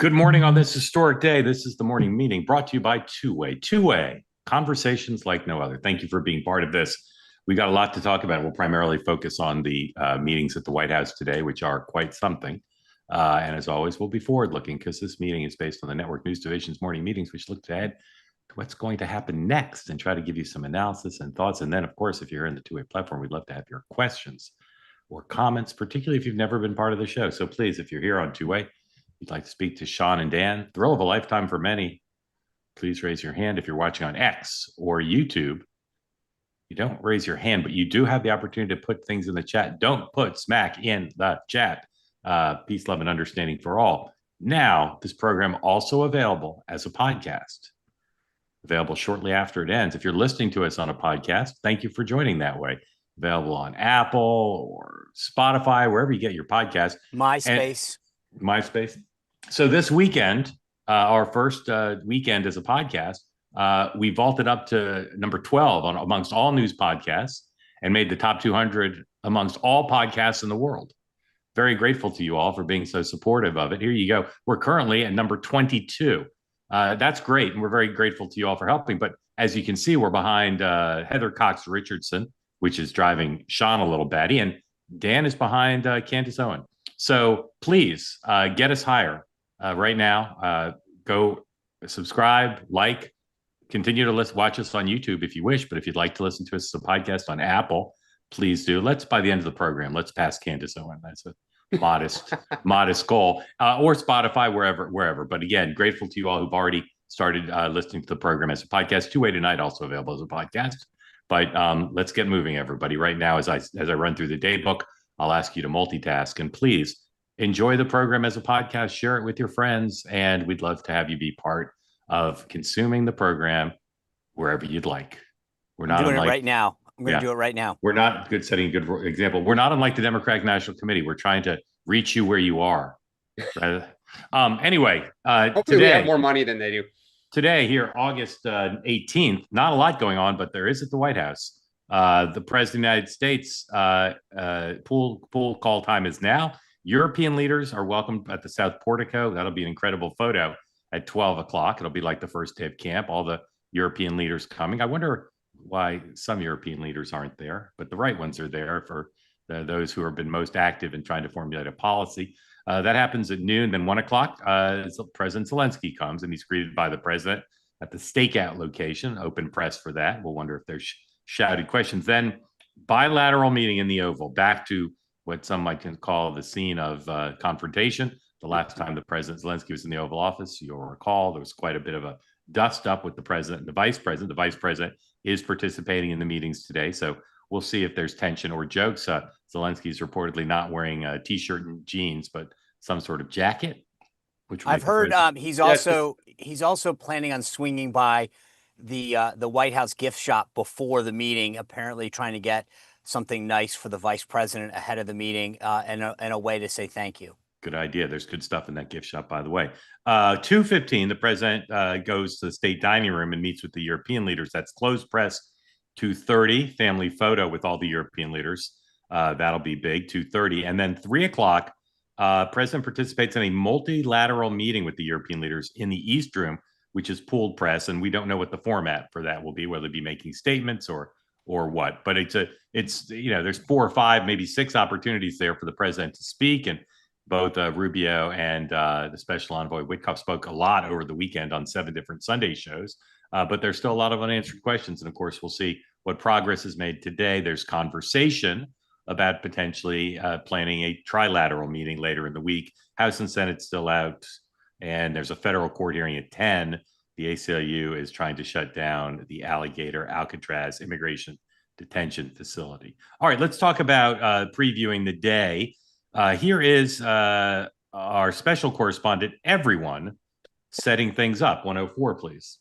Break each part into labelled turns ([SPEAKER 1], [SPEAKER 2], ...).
[SPEAKER 1] Good morning on this historic day. This is the morning meeting brought to you by Two-Way. Two-Way, conversations like no other. Thank you for being part of this. We got a lot to talk about. We'll primarily focus on the meetings at the White House today, which are quite something. And as always, we'll be forward-looking because this meeting is based on the Network News Division's morning meetings, which look ahead to what's going to happen next and try to give you some analysis and thoughts. And then, of course, if you're in the Two-Way platform, we'd love to have your questions or comments, particularly if you've never been part of the show. So please, if you're here on Two-Way, you'd like to speak to Sean and Dan, thrill of a lifetime for many, please raise your hand. If you're watching on X or YouTube, you don't raise your hand, but you do have the opportunity to put things in the chat. Don't put smack in the chat. Peace, love, and understanding for all. Now, this program also available as a podcast, available shortly after it ends. If you're listening to us on a podcast, thank you for joining that way. Available on Apple or Spotify, wherever you get your podcast.
[SPEAKER 2] MySpace.
[SPEAKER 1] So this weekend, our first weekend as a podcast, we vaulted up to number 12 amongst all news podcasts and made the top 200 amongst all podcasts in the world. Very grateful to you all for being so supportive of it. Here you go. We're currently at number 22. That's great. And we're very grateful to you all for helping. But as you can see, we're behind Heather Cox Richardson, which is driving Sean a little batty. And Dan is behind Candace Owen. So please get us higher right now. Go subscribe, like, continue to watch us on YouTube if you wish. But if you'd like to listen to us as a podcast on Apple, please do. By the end of the program, let's pass Candace Owen. That's a modest goal. Or Spotify, wherever. But again, grateful to you all who've already started listening to the program as a podcast. Two-Way Tonight also available as a podcast. But let's get moving, everybody. Right now, as I run through the day book, I'll ask you to multitask, and please enjoy the program as a podcast, share it with your friends, and we'd love to have you be part of consuming the program wherever you'd like.
[SPEAKER 2] We're not doing it right now. I'm going to do it right now.
[SPEAKER 1] We're not setting a good example. We're not unlike the Democratic National Committee. We're trying to reach you where you are. Anyway,
[SPEAKER 3] hopefully
[SPEAKER 1] today,
[SPEAKER 3] we have more money than they do.
[SPEAKER 1] Today, here, August 18th, not a lot going on, but there is at the White House. The President of the United States pool call time is now. European leaders are welcome at the South Portico. That'll be an incredible photo at 12 o'clock. It'll be like the first day of camp, all the European leaders coming. I wonder why some European leaders aren't there, but the right ones are there for those who have been most active in trying to formulate a policy. That happens at noon. Then 1 o'clock, President Zelensky comes and he's greeted by the president at the stakeout location, open press for that. We'll wonder if there's shouted questions. Then bilateral meeting in the Oval, back to what some might call the scene of confrontation. The last time the President Zelensky was in the Oval Office, you'll recall there was quite a bit of a dust up with the president and the vice president. The vice president is participating in the meetings today. So we'll see if there's tension or jokes. Zelensky's reportedly not wearing a T-shirt and jeans, but some sort of jacket. Which
[SPEAKER 2] I've heard he's also planning on swinging by the White House gift shop before the meeting, apparently trying to get something nice for the vice president ahead of the meeting and a way to say thank you.
[SPEAKER 1] Good idea. There's good stuff in that gift shop, by the way. 2:15, the president goes to the state dining room and meets with the European leaders. That's closed press. 2:30, family photo with all the European leaders. That'll be big, 2:30. And then 3 o'clock, president participates in a multilateral meeting with the European leaders in the East Room, which is pooled press. And we don't know what the format for that will be, whether it be making statements or what. But it's there's 4 or 5, maybe 6 opportunities there for the president to speak. And both Rubio and the special envoy Witkoff spoke a lot over the weekend on 7 different Sunday shows. But there's still a lot of unanswered questions. And of course, we'll see what progress is made today. There's conversation about potentially planning a trilateral meeting later in the week. House and Senate still out. And there's a federal court hearing at 10. The ACLU is trying to shut down the Alligator Alcatraz immigration detention facility. All right, let's talk about previewing the day. Here is our special correspondent, everyone, setting things up. 104, please.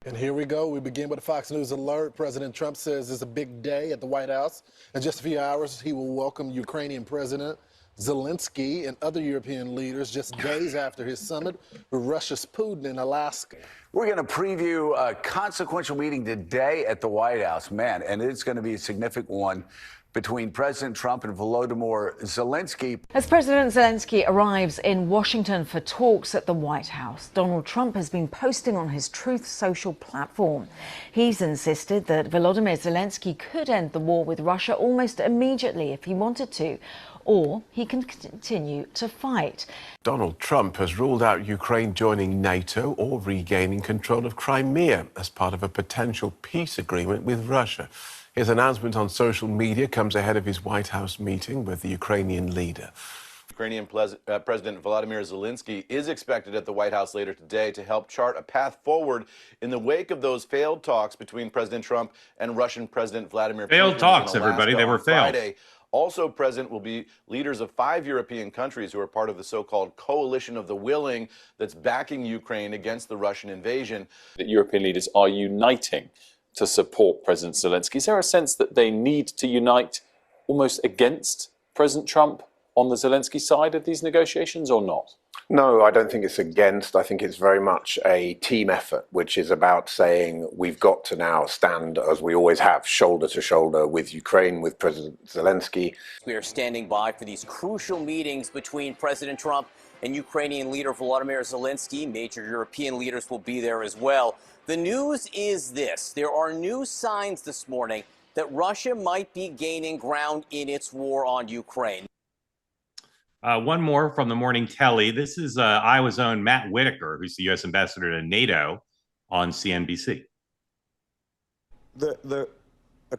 [SPEAKER 4] And here we go. We begin with a Fox News alert. President Trump says it's a big day at the White House. In just a few hours, he will welcome Ukrainian President Zelensky and other European leaders just days after his summit with Russia's Putin in Alaska.
[SPEAKER 5] We're going to preview a consequential meeting today at the White House, man, and it's going to be a significant one
[SPEAKER 3] between President Trump and Volodymyr Zelensky.
[SPEAKER 5] As President Zelensky arrives in Washington for talks at the White House, Donald Trump has been posting on his Truth Social platform. He's insisted that Volodymyr Zelensky could end the war with Russia almost immediately if he wanted to, or he can continue to fight.
[SPEAKER 6] Donald Trump has ruled out Ukraine joining NATO or regaining control of Crimea as part of a potential peace agreement with Russia. His announcement on social media comes ahead of his White House meeting with the Ukrainian leader.
[SPEAKER 7] Ukrainian President Volodymyr Zelensky is expected at the White House later today to help chart a path forward in the wake of those failed talks between President Trump and Russian President Vladimir Putin.
[SPEAKER 1] Failed talks, everybody. They were failed.
[SPEAKER 7] Friday. Also present will be leaders of 5 European countries who are part of the so-called coalition of the willing that's backing Ukraine against the Russian invasion.
[SPEAKER 8] That European leaders are uniting to support President Zelensky. Is there a sense that they need to unite almost against President Trump on the Zelensky side of these negotiations or not?
[SPEAKER 6] No, I don't think it's against. I think it's very much a team effort, which is about saying we've got to now stand, as we always have, shoulder to shoulder with Ukraine, with President Zelensky.
[SPEAKER 2] We are standing by for these crucial meetings between President Trump and Ukrainian leader Volodymyr Zelensky. Major European leaders will be there as well. The news is this. There are new signs this morning that Russia might be gaining ground in its war on Ukraine.
[SPEAKER 1] One more from the morning telly. This is Iowa's own Matt Whitaker, who's the U.S. ambassador to NATO, on CNBC.
[SPEAKER 9] The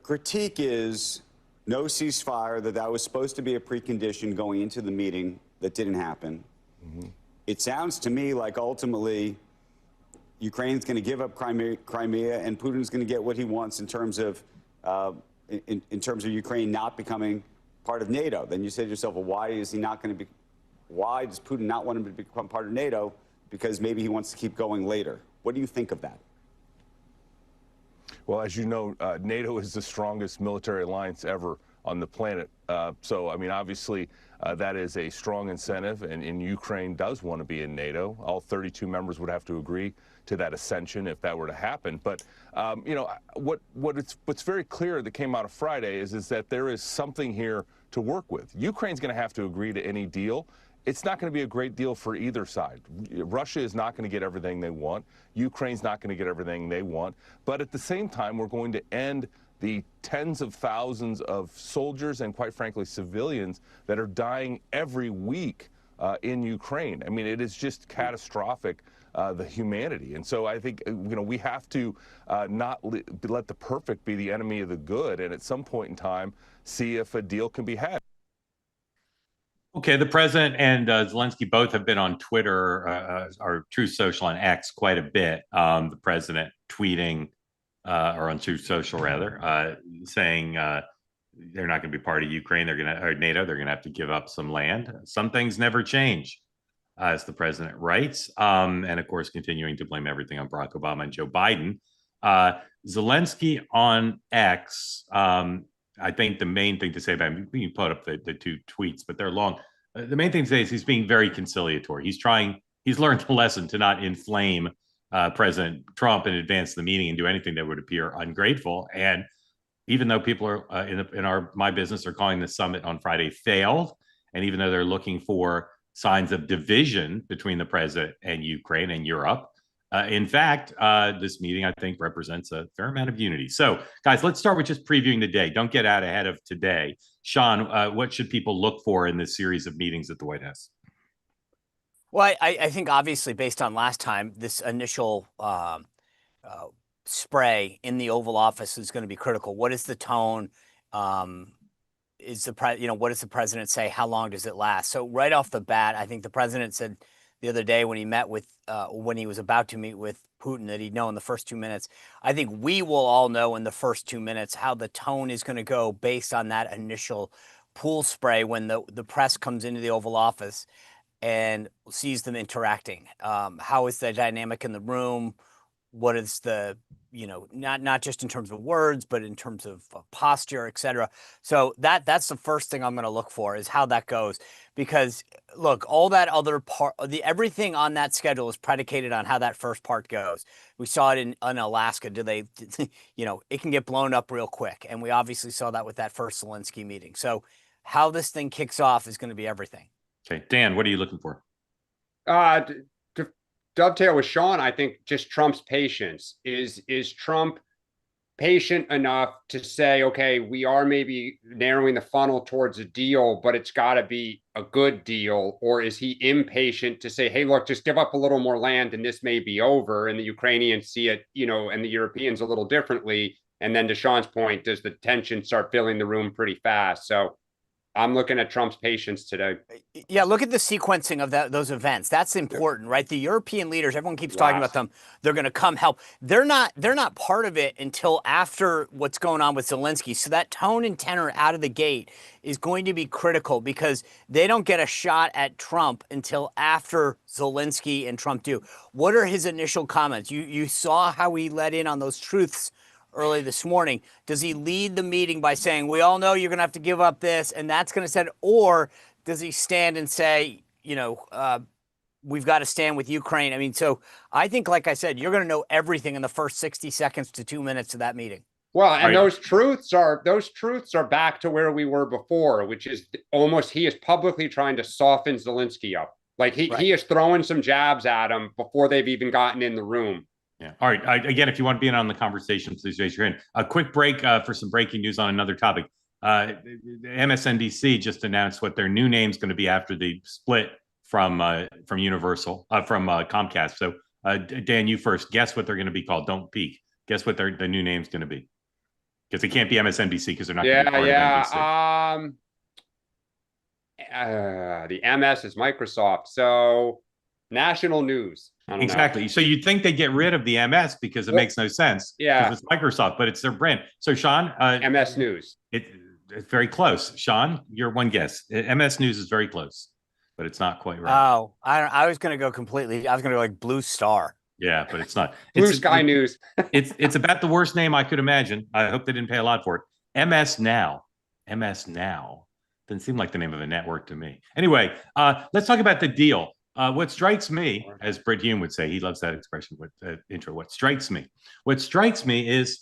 [SPEAKER 9] critique is no ceasefire, that was supposed to be a precondition going into the meeting that didn't happen. Mm-hmm. It sounds to me like ultimately Ukraine's going to give up Crimea, and Putin's going to get what he wants in terms of Ukraine not becoming part of NATO. Then you say to yourself, well, why is he not going to be? Why does Putin not want him to become part of NATO? Because maybe he wants to keep going later. What do you think of that?
[SPEAKER 10] Well, as you know, NATO is the strongest military alliance ever on the planet. So, I mean, obviously, that is a strong incentive, and Ukraine does want to be in NATO. All 32 members would have to agree to that ascension if that were to happen. But, you know, what's very clear that came out of Friday is that there is something here to work with. Ukraine's going to have to agree to any deal. It's not going to be a great deal for either side. Russia is not going to get everything they want. Ukraine's not going to get everything they want. But at the same time, we're going to end the tens of thousands of soldiers and, quite frankly, civilians that are dying every week in Ukraine. I mean, it is just catastrophic, the humanity. And so I think, you know, we have to not let the perfect be the enemy of the good, and at some point in time, see if a deal can be had.
[SPEAKER 1] Okay, the president and Zelensky both have been on Twitter, or Truth Social on X, quite a bit. The president tweeting, or on Truth Social rather, saying they're not going to be part of Ukraine. They're going to, or NATO. They're going to have to give up some land. Some things never change, as the president writes, and of course, continuing to blame everything on Barack Obama and Joe Biden. Zelensky on X. I think the main thing to say about him, we can put up the two tweets, but they're long. The main thing to say is he's being very conciliatory. He's learned the lesson to not inflame President Trump and advance the meeting and do anything that would appear ungrateful. And even though people are in my business are calling the summit on Friday failed, and even though they're looking for signs of division between the president and Ukraine and Europe, in fact, this meeting, I think, represents a fair amount of unity. So, guys, let's start with just previewing the day. Don't get out ahead of today. Sean, what should people look for in this series of meetings at the White House?
[SPEAKER 2] Well, I think obviously based on last time, this initial spray in the Oval Office is going to be critical. What is the tone? What does the president say? How long does it last? So right off the bat, I think the president said the other day when he met with, when he was about to meet with Putin, that he'd know in the first 2 minutes. I think we will all know in the first 2 minutes how the tone is going to go based on that initial pool spray when the press comes into the Oval Office and sees them interacting. How is the dynamic in the room? what is the, not just in terms of words, but in terms of posture, et cetera. So that's the first thing I'm going to look for, is how that goes. Because look, all that other part, everything on that schedule is predicated on how that first part goes. We saw it in Alaska. It can get blown up real quick. And we obviously saw that with that first Zelensky meeting. So how this thing kicks off is going to be everything.
[SPEAKER 1] Okay, Dan, what are you looking for?
[SPEAKER 11] To dovetail with Sean, I think just Trump's patience. Is Trump patient enough to say, okay, we are maybe narrowing the funnel towards a deal, but it's got to be a good deal? Or is he impatient to say, hey, look, just give up a little more land and this may be over? And the Ukrainians see it, and the Europeans a little differently. And then to Sean's point, does the tension start filling the room pretty fast? So I'm looking at Trump's patience today.
[SPEAKER 2] Yeah, look at the sequencing of those events. That's important, right? The European leaders, everyone keeps talking about them. They're going to come help. They're not part of it until after what's going on with Zelensky. So that tone and tenor out of the gate is going to be critical, because they don't get a shot at Trump until after Zelensky and Trump do. What are his initial comments? You saw how he let in on those truths early this morning. Does he lead the meeting by saying, we all know you're going to have to give up this, and that's going to set it? Or does he stand and say, we've got to stand with Ukraine? I mean, so I think, like I said, you're going to know everything in the first 60 seconds to 2 minutes of that meeting.
[SPEAKER 11] Well, and those truths are back to where we were before, which is almost, he is publicly trying to soften Zelensky up. Like he is throwing some jabs at him before they've even gotten in the room.
[SPEAKER 1] Yeah. All right. Again, if you want to be in on the conversation, please raise your hand. A quick break for some breaking news on another topic. MSNBC just announced what their new name is going to be after the split from Universal, from Comcast. So, Dan, you first. Guess what they're going to be called. Don't peek. Guess what the new name's going to be. Because it can't be MSNBC because they're not going to be part of
[SPEAKER 11] NBC. The MS is Microsoft. So, National News.
[SPEAKER 1] Exactly. So you'd think they get rid of the MS because it makes no sense.
[SPEAKER 11] Yeah.
[SPEAKER 1] It's Microsoft, but it's their brand. So Sean,
[SPEAKER 11] MS News.
[SPEAKER 1] It's very close. Sean, your one guess. MS News is very close, but it's not quite right.
[SPEAKER 2] Oh, I was going to go completely. I was going to go like Blue Star.
[SPEAKER 1] Yeah, but it's not.
[SPEAKER 11] Blue Sky News.
[SPEAKER 1] it's about the worst name I could imagine. I hope they didn't pay a lot for it. MS Now. MS Now. Doesn't seem like the name of a network to me. Anyway, let's talk about the deal. What strikes me, as Brit Hume would say, he loves that expression with intro. What strikes me is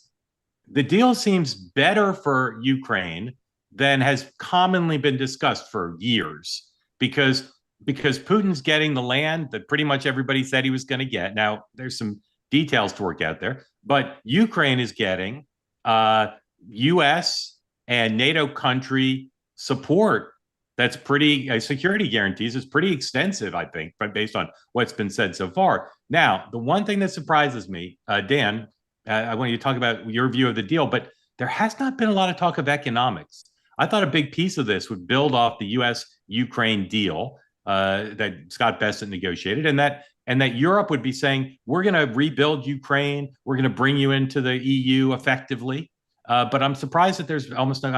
[SPEAKER 1] the deal seems better for Ukraine than has commonly been discussed for years, because Putin's getting the land that pretty much everybody said he was going to get. Now, there's some details to work out there, but Ukraine is getting U.S. and NATO country support. That's pretty security guarantees. It's pretty extensive, I think, but based on what's been said so far. Now, the one thing that surprises me, Dan, I want you to talk about your view of the deal, but there has not been a lot of talk of economics. I thought a big piece of this would build off the U.S.-Ukraine deal that Scott Bessent negotiated, and that Europe would be saying, we're going to rebuild Ukraine, we're going to bring you into the EU effectively. But I'm surprised that there's almost no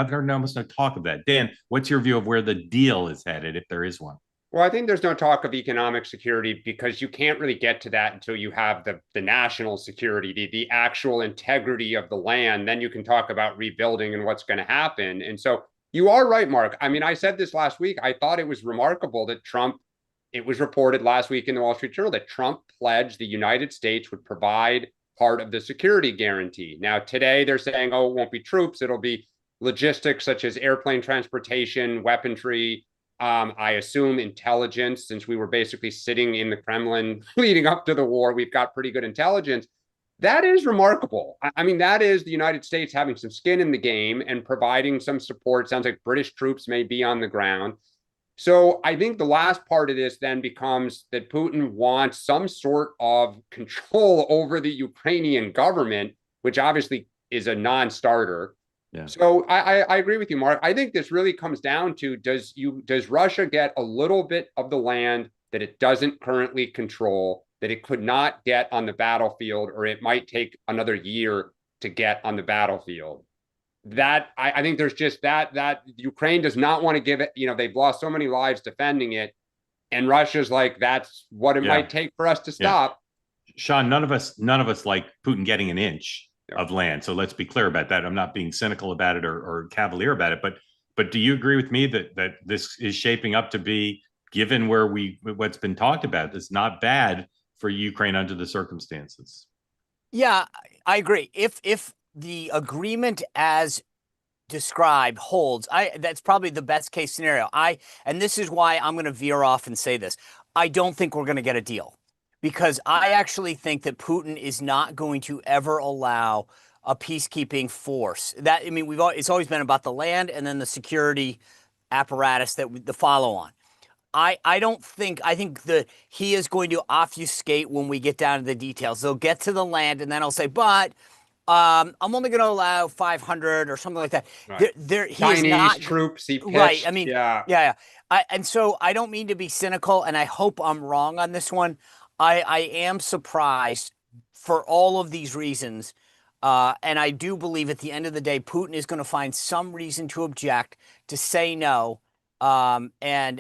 [SPEAKER 1] talk of that. Dan, what's your view of where the deal is headed, if there is one?
[SPEAKER 11] Well, I think there's no talk of economic security because you can't really get to that until you have the national security, the actual integrity of the land. Then you can talk about rebuilding and what's going to happen. And so you are right, Mark. I mean, I said this last week. I thought it was remarkable that it was reported last week in the Wall Street Journal that Trump pledged the United States would provide part of the security guarantee. Now, today they're saying, oh, it won't be troops. It'll be logistics such as airplane transportation, weaponry, I assume intelligence, since we were basically sitting in the Kremlin leading up to the war. We've got pretty good intelligence. That is remarkable. I mean, that is the United States having some skin in the game and providing some support. Sounds like British troops may be on the ground. So I think the last part of this then becomes that Putin wants some sort of control over the Ukrainian government, which obviously is a non-starter.
[SPEAKER 1] Yeah.
[SPEAKER 11] So I agree with you, Mark. I think this really comes down to, does Russia get a little bit of the land that it doesn't currently control, that it could not get on the battlefield, or it might take another year to get on the battlefield? That I think there's just that Ukraine does not want to give it. They've lost so many lives defending it, and Russia's like, that's what it might take for us to stop.
[SPEAKER 1] Sean, none of us like Putin getting an inch of land. So let's be clear about that. I'm not being cynical about it or cavalier about it, but do you agree with me that this is shaping up to be, given what's been talked about, it's not bad for Ukraine under the circumstances?
[SPEAKER 2] Yeah, I agree. If the agreement as described holds, that's probably the best case scenario. And this is why I'm going to veer off and say this. I don't think we're going to get a deal, because I actually think that Putin is not going to ever allow a peacekeeping force. It's always been about the land and then the security apparatus the follow on. I think that he is going to obfuscate when we get down to the details. They'll get to the land and then I'll say, but I'm only going to allow 500 or something like that.
[SPEAKER 11] Right. Chinese troops, he pitched.
[SPEAKER 2] Right. I mean,
[SPEAKER 11] yeah.
[SPEAKER 2] And so I don't mean to be cynical, and I hope I'm wrong on this one. I am surprised for all of these reasons. And I do believe at the end of the day, Putin is going to find some reason to object, to say no. And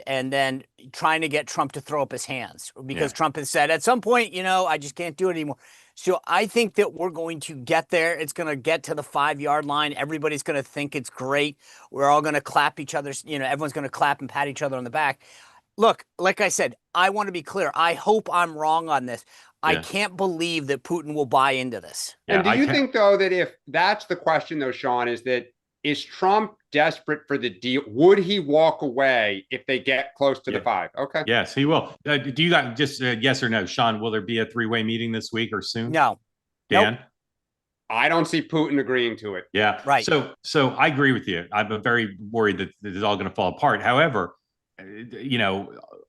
[SPEAKER 2] then trying to get Trump to throw up his hands, because Trump has said at some point, I just can't do it anymore. So I think that we're going to get there. It's going to get to the 5-yard line. Everybody's going to think it's great. We're all going to clap each other's, everyone's going to clap and pat each other on the back. Look, like I said, I want to be clear. I hope I'm wrong on this. I can't believe that Putin will buy into this.
[SPEAKER 11] And do you think, though, that if that's the question, though, Sean, is Trump desperate for the deal? Would he walk away if they get close to the 5? Okay.
[SPEAKER 1] Yes, he will. Do you got just yes or no, Sean? Will there be a 3-way meeting this week or soon?
[SPEAKER 2] No.
[SPEAKER 1] Dan?
[SPEAKER 2] Nope.
[SPEAKER 11] I don't see Putin agreeing to it.
[SPEAKER 1] Yeah.
[SPEAKER 2] Right.
[SPEAKER 1] So I agree with you. I'm very worried that this is all going to fall apart. However,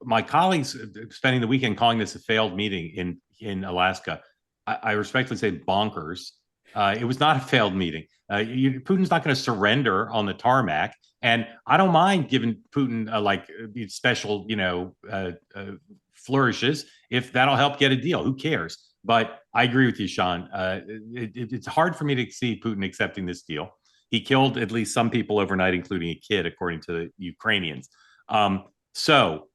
[SPEAKER 1] my colleagues spending the weekend calling this a failed meeting in Alaska, I respectfully say bonkers. It was not a failed meeting. Putin's not going to surrender on the tarmac, and I don't mind giving Putin special, flourishes if that'll help get a deal. Who cares? But I agree with you, Sean. It's hard for me to see Putin accepting this deal. He killed at least some people overnight, including a kid, according to the Ukrainians. So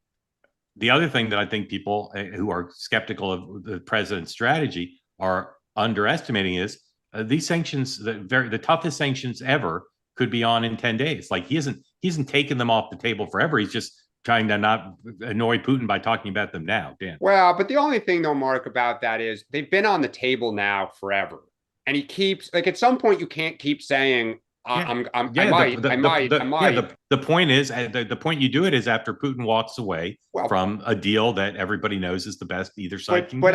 [SPEAKER 1] the other thing that I think people who are skeptical of the president's strategy are underestimating is these sanctions, the toughest sanctions ever, could be on in 10 days. Like he hasn't taken them off the table forever. He's just trying to not annoy Putin by talking about them now. Dan.
[SPEAKER 11] Well, but the only thing, though, Mark, about that is they've been on the table now forever. And he keeps, at some point you can't keep saying, I might.
[SPEAKER 1] The point is, the point you do it is after Putin walks away from a deal that everybody knows is the best either side can.
[SPEAKER 11] But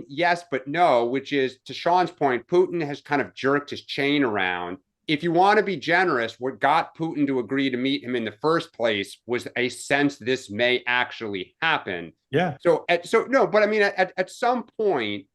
[SPEAKER 11] yes, but no, which is, to Sean's point, Putin has kind of jerked his chain around. If you want to be generous, what got Putin to agree to meet him in the first place was a sense this may actually happen.
[SPEAKER 1] Yeah.
[SPEAKER 11] At some point,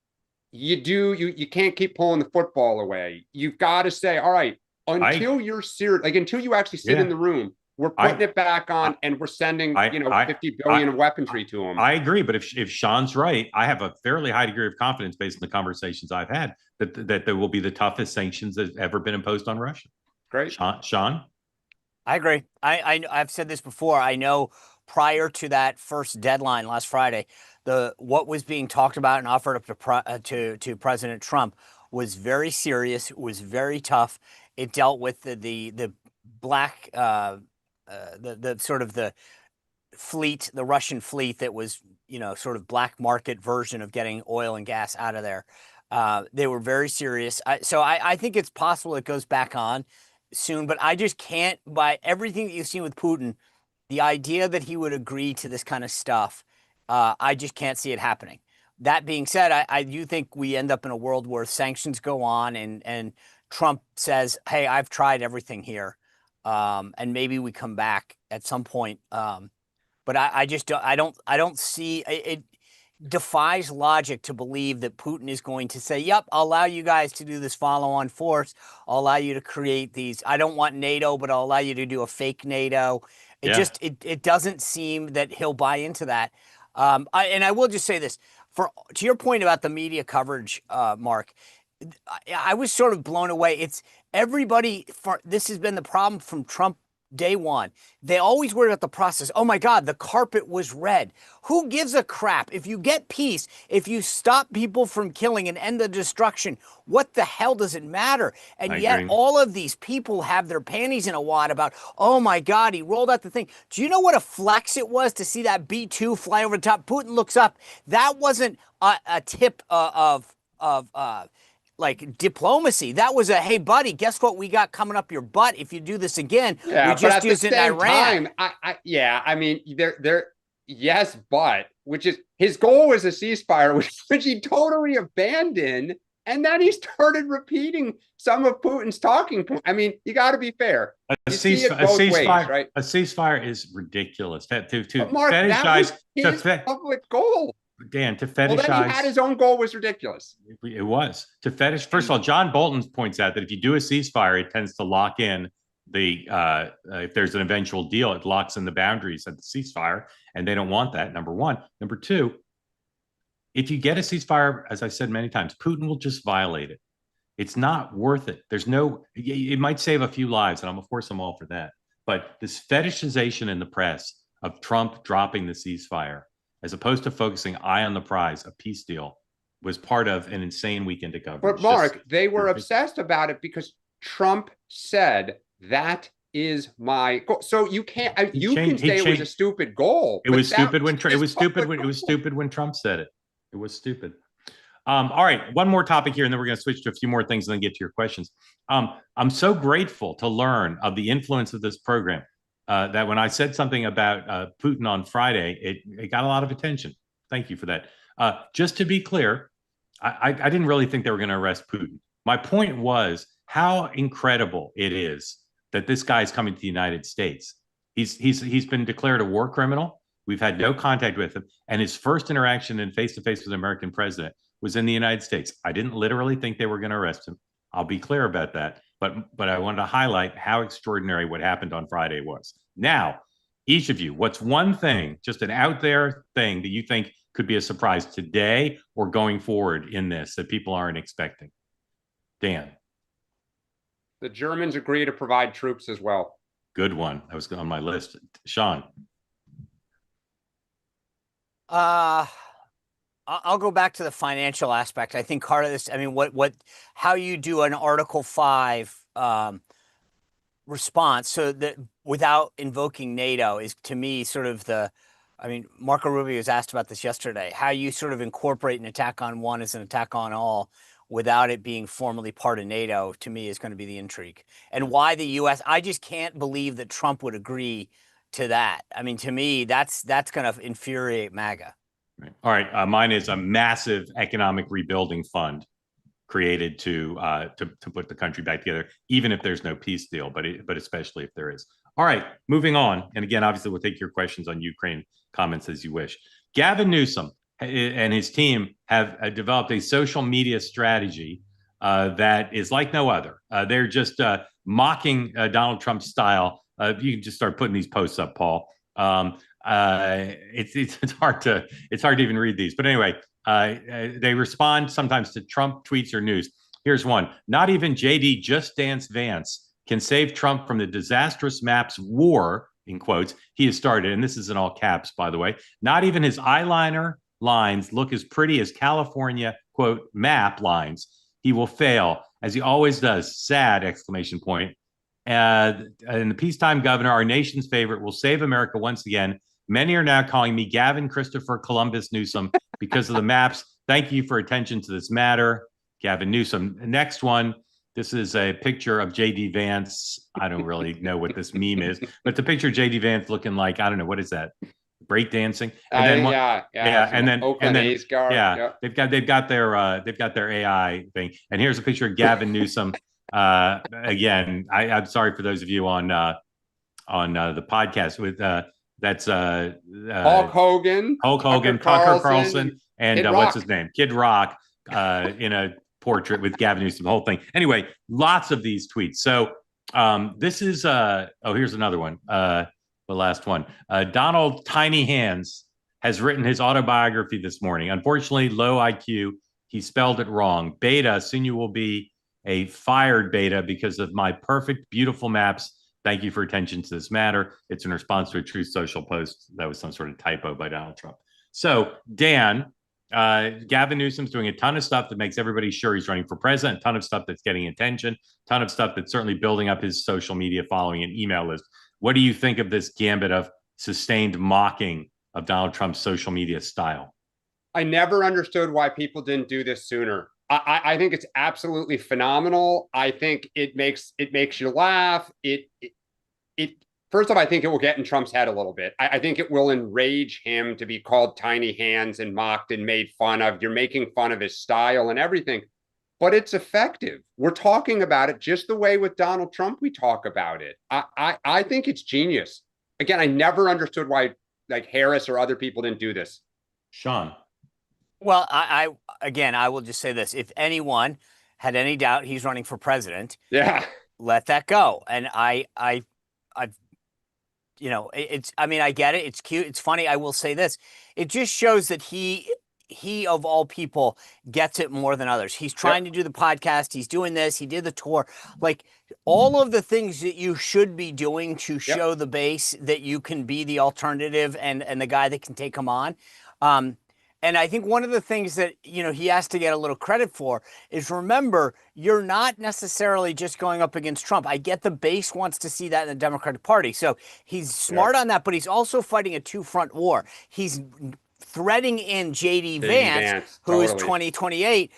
[SPEAKER 11] you can't keep pulling the football away. You've got to say, all right, until you're serious, until you actually sit in the room, we're putting it back on and we're sending, 50 billion of weaponry to them.
[SPEAKER 1] I agree. But if Sean's right, I have a fairly high degree of confidence based on the conversations I've had that there will be the toughest sanctions that's ever been imposed on Russia.
[SPEAKER 11] Great.
[SPEAKER 1] Sean?
[SPEAKER 2] I agree. I've said this before. I know prior to that first deadline last Friday, what was being talked about and offered up to President Trump was very serious. It was very tough. It dealt with the black the sort of the fleet, the Russian fleet that was sort of black market version of getting oil and gas out of there. They were very serious. So I think it's possible it goes back on soon, but I just can't, by everything that you've seen with Putin, the idea that he would agree to this kind of stuff, I just can't see it happening. That being said, I do think we end up in a world where sanctions go on and Trump says, hey, I've tried everything here. And maybe we come back at some point. But I just don't see it. Defies logic to believe that Putin is going to say, yep, I'll allow you guys to do this follow-on force. I'll allow you to create these. I don't want NATO, but I'll allow you to do a fake NATO. It doesn't seem that he'll buy into that. And I will just say this, to your point about the media coverage, Mark, I was sort of blown away. It's everybody. This has been the problem from Trump day one. They always worry about the process. Oh my God, the carpet was red. Who gives a crap? If you get peace, if you stop people from killing and end the destruction, what the hell does it matter? And yet all of these people have their panties in a wad about, oh my God, he rolled out the thing. Do you know what a flex it was to see that B-2 fly over the top? Putin looks up. That wasn't a tip of like diplomacy. That was a, hey buddy, guess what we got coming up your butt if you do this again?
[SPEAKER 11] Yeah,
[SPEAKER 2] we just used it in Iran.
[SPEAKER 11] I mean, yes, but which is his goal was a ceasefire, which he totally abandoned, and then he started repeating some of Putin's talking points. I mean, you got to be fair.
[SPEAKER 1] A ceasefire is ridiculous.
[SPEAKER 11] Mark, that was his public goal.
[SPEAKER 1] Dan, to fetishize.
[SPEAKER 11] Well, then he had his own goal was ridiculous.
[SPEAKER 1] It was to fetish. First of all, John Bolton points out that if you do a ceasefire, it tends to lock in the if there's an eventual deal, it locks in the boundaries of the ceasefire, and they don't want that. Number one. Number two, if you get a ceasefire, as I said many times, Putin will just violate it. It's not worth it. It might save a few lives, and of course I'm all for that. But this fetishization in the press of Trump dropping the ceasefire, as opposed to focusing eye on the prize, a peace deal, was part of an insane weekend of coverage.
[SPEAKER 11] But Mark, they were obsessed about it because Trump said that is my goal. So you can't. You can say it was a stupid goal.
[SPEAKER 1] It was stupid when it was stupid when Trump said it. It was stupid. All right, one more topic here, and then we're going to switch to a few more things and then get to your questions. I'm so grateful to learn of the influence of this program. That when I said something about Putin on Friday, it got a lot of attention. Thank you for that. Just to be clear, I didn't really think they were going to arrest Putin. My point was how incredible it is that this guy is coming to the United States. He's been declared a war criminal. We've had no contact with him, and his first interaction in face-to-face with the American president was in the United States. I didn't literally think they were going to arrest him. I'll be clear about that. But I wanted to highlight how extraordinary what happened on Friday was. Now, each of you, what's one thing, just an out there thing that you think could be a surprise today or going forward in this that people aren't expecting? Dan.
[SPEAKER 11] The Germans agree to provide troops as well.
[SPEAKER 1] Good one. That was on my list. Sean.
[SPEAKER 2] I'll go back to the financial aspect. I think part of this, I mean, how you do an Article 5 response so that without invoking NATO is, to me, sort of Marco Rubio was asked about this yesterday, how you sort of incorporate an attack on one as an attack on all without it being formally part of NATO, to me, is going to be the intrigue. And why the U.S., I just can't believe that Trump would agree to that. I mean, to me, that's going to infuriate MAGA.
[SPEAKER 1] Right. All right. Mine is a massive economic rebuilding fund created to put the country back together, even if there's no peace deal, but especially if there is. All right, moving on. And again, obviously, we'll take your questions on Ukraine comments as you wish. Gavin Newsom and his team have developed a social media strategy that is like no other. They're just mocking Donald Trump's style. You can just start putting these posts up, Paul. It's hard to even read these, but anyway, they respond sometimes to Trump tweets or news. Here's one: not even JD Just Dance Vance can save Trump from the disastrous maps war, in quotes, he has started. And this is in all caps, by the way. Not even his eyeliner lines look as pretty as California, quote, map lines. He will fail, as he always does. Sad, exclamation point. And the peacetime governor, our nation's favorite, will save America once again. Many are now calling me Gavin Christopher Columbus Newsom because of the maps. Thank you for attention to this matter, Gavin Newsom. Next one. This is a picture of J.D. Vance. I don't really know what this meme is, but it's a picture of J.D. Vance looking like, I don't know, what is that? Breakdancing. And then they've got their AI thing. And here's a picture of Gavin Newsom. Again, I'm sorry for those of you on the podcast with that's
[SPEAKER 11] Hulk Hogan,
[SPEAKER 1] Tucker Carlson, and what's his name? Kid Rock in a portrait with Gavin Newsom, the whole thing. Anyway, lots of these tweets. So this is here's another one. The last one. Donald Tiny Hands has written his autobiography this morning. Unfortunately, low IQ. He spelled it wrong. Beta, soon you will be a fired beta because of my perfect, beautiful maps Thank you for attention to this matter. It's in response to a Truth Social post that was some sort of typo by Donald Trump. So, Dan, Gavin Newsom's doing a ton of stuff that makes everybody sure he's running for president, a ton of stuff that's getting attention, a ton of stuff that's certainly building up his social media following and email list. What do you think of this gambit of sustained mocking of Donald Trump's social media style?
[SPEAKER 11] I never understood why people didn't do this sooner. I think it's absolutely phenomenal. I think it makes you laugh. It first off, I think it will get in Trump's head a little bit. I think it will enrage him to be called tiny hands and mocked and made fun of. You're making fun of his style and everything, but it's effective. We're talking about it just the way with Donald Trump we talk about it. I think it's genius. Again, I never understood why like Harris or other people didn't do this.
[SPEAKER 1] Sean.
[SPEAKER 2] Well, I will just say this. If anyone had any doubt he's running for president, let that go. And I get it. It's cute. It's funny. I will say this. It just shows that he of all people gets it more than others. He's trying to do the podcast. He's doing this. He did the tour. Like all of the things that you should be doing to show the base that you can be the alternative and the guy that can take him on. And I think one of the things that, he has to get a little credit for is, remember, you're not necessarily just going up against Trump. I get the base wants to see that in the Democratic Party. So he's smart on that, but he's also fighting a two-front war. He's threading in J.D. Vance, who is 2028,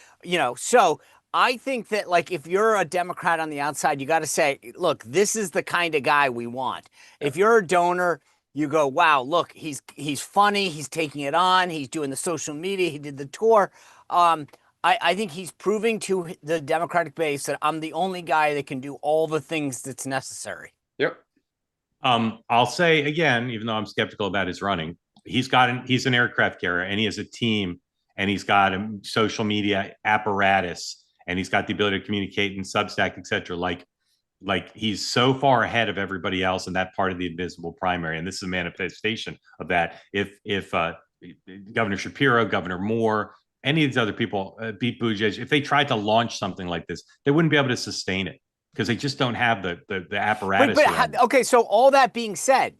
[SPEAKER 2] so I think that, like, if you're a Democrat on the outside, you got to say, look, this is the kind of guy we want. If you're a donor, you go, wow, look, he's funny. He's taking it on. He's doing the social media. He did the tour. I think he's proving to the Democratic base that I'm the only guy that can do all the things that's necessary.
[SPEAKER 11] Yep.
[SPEAKER 1] I'll say again, even though I'm skeptical about his running, he's an aircraft carrier and he has a team and he's got a social media apparatus and he's got the ability to communicate in Substack, et cetera. Like he's so far ahead of everybody else in that part of the invisible primary. And this is a manifestation of that. If Governor Shapiro, Governor Moore, any of these other people, Pete Buttigieg, if they tried to launch something like this, they wouldn't be able to sustain it because they just don't have the apparatus.
[SPEAKER 2] Okay, so all that being said,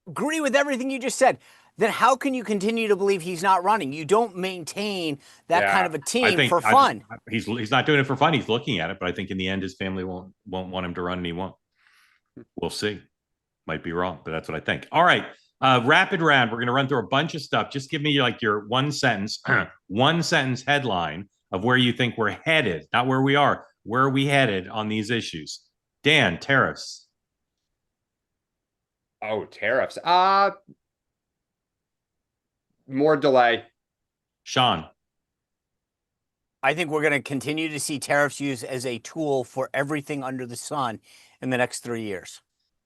[SPEAKER 2] agree with everything you just said. Then how can you continue to believe he's not running? You don't maintain that kind of a team for fun.
[SPEAKER 1] He's not doing it for fun. He's looking at it, but I think in the end, his family won't want him to run, and he won't. We'll see. Might be wrong, but that's what I think. All right, rapid round. We're going to run through a bunch of stuff. Just give me like your one sentence headline of where you think we're headed, not where we are. Where are we headed on these issues? Dan, tariffs.
[SPEAKER 11] Oh, tariffs. More delay.
[SPEAKER 1] Sean.
[SPEAKER 2] I think we're going to continue to see tariffs used as a tool for everything under the sun in the next 3 years.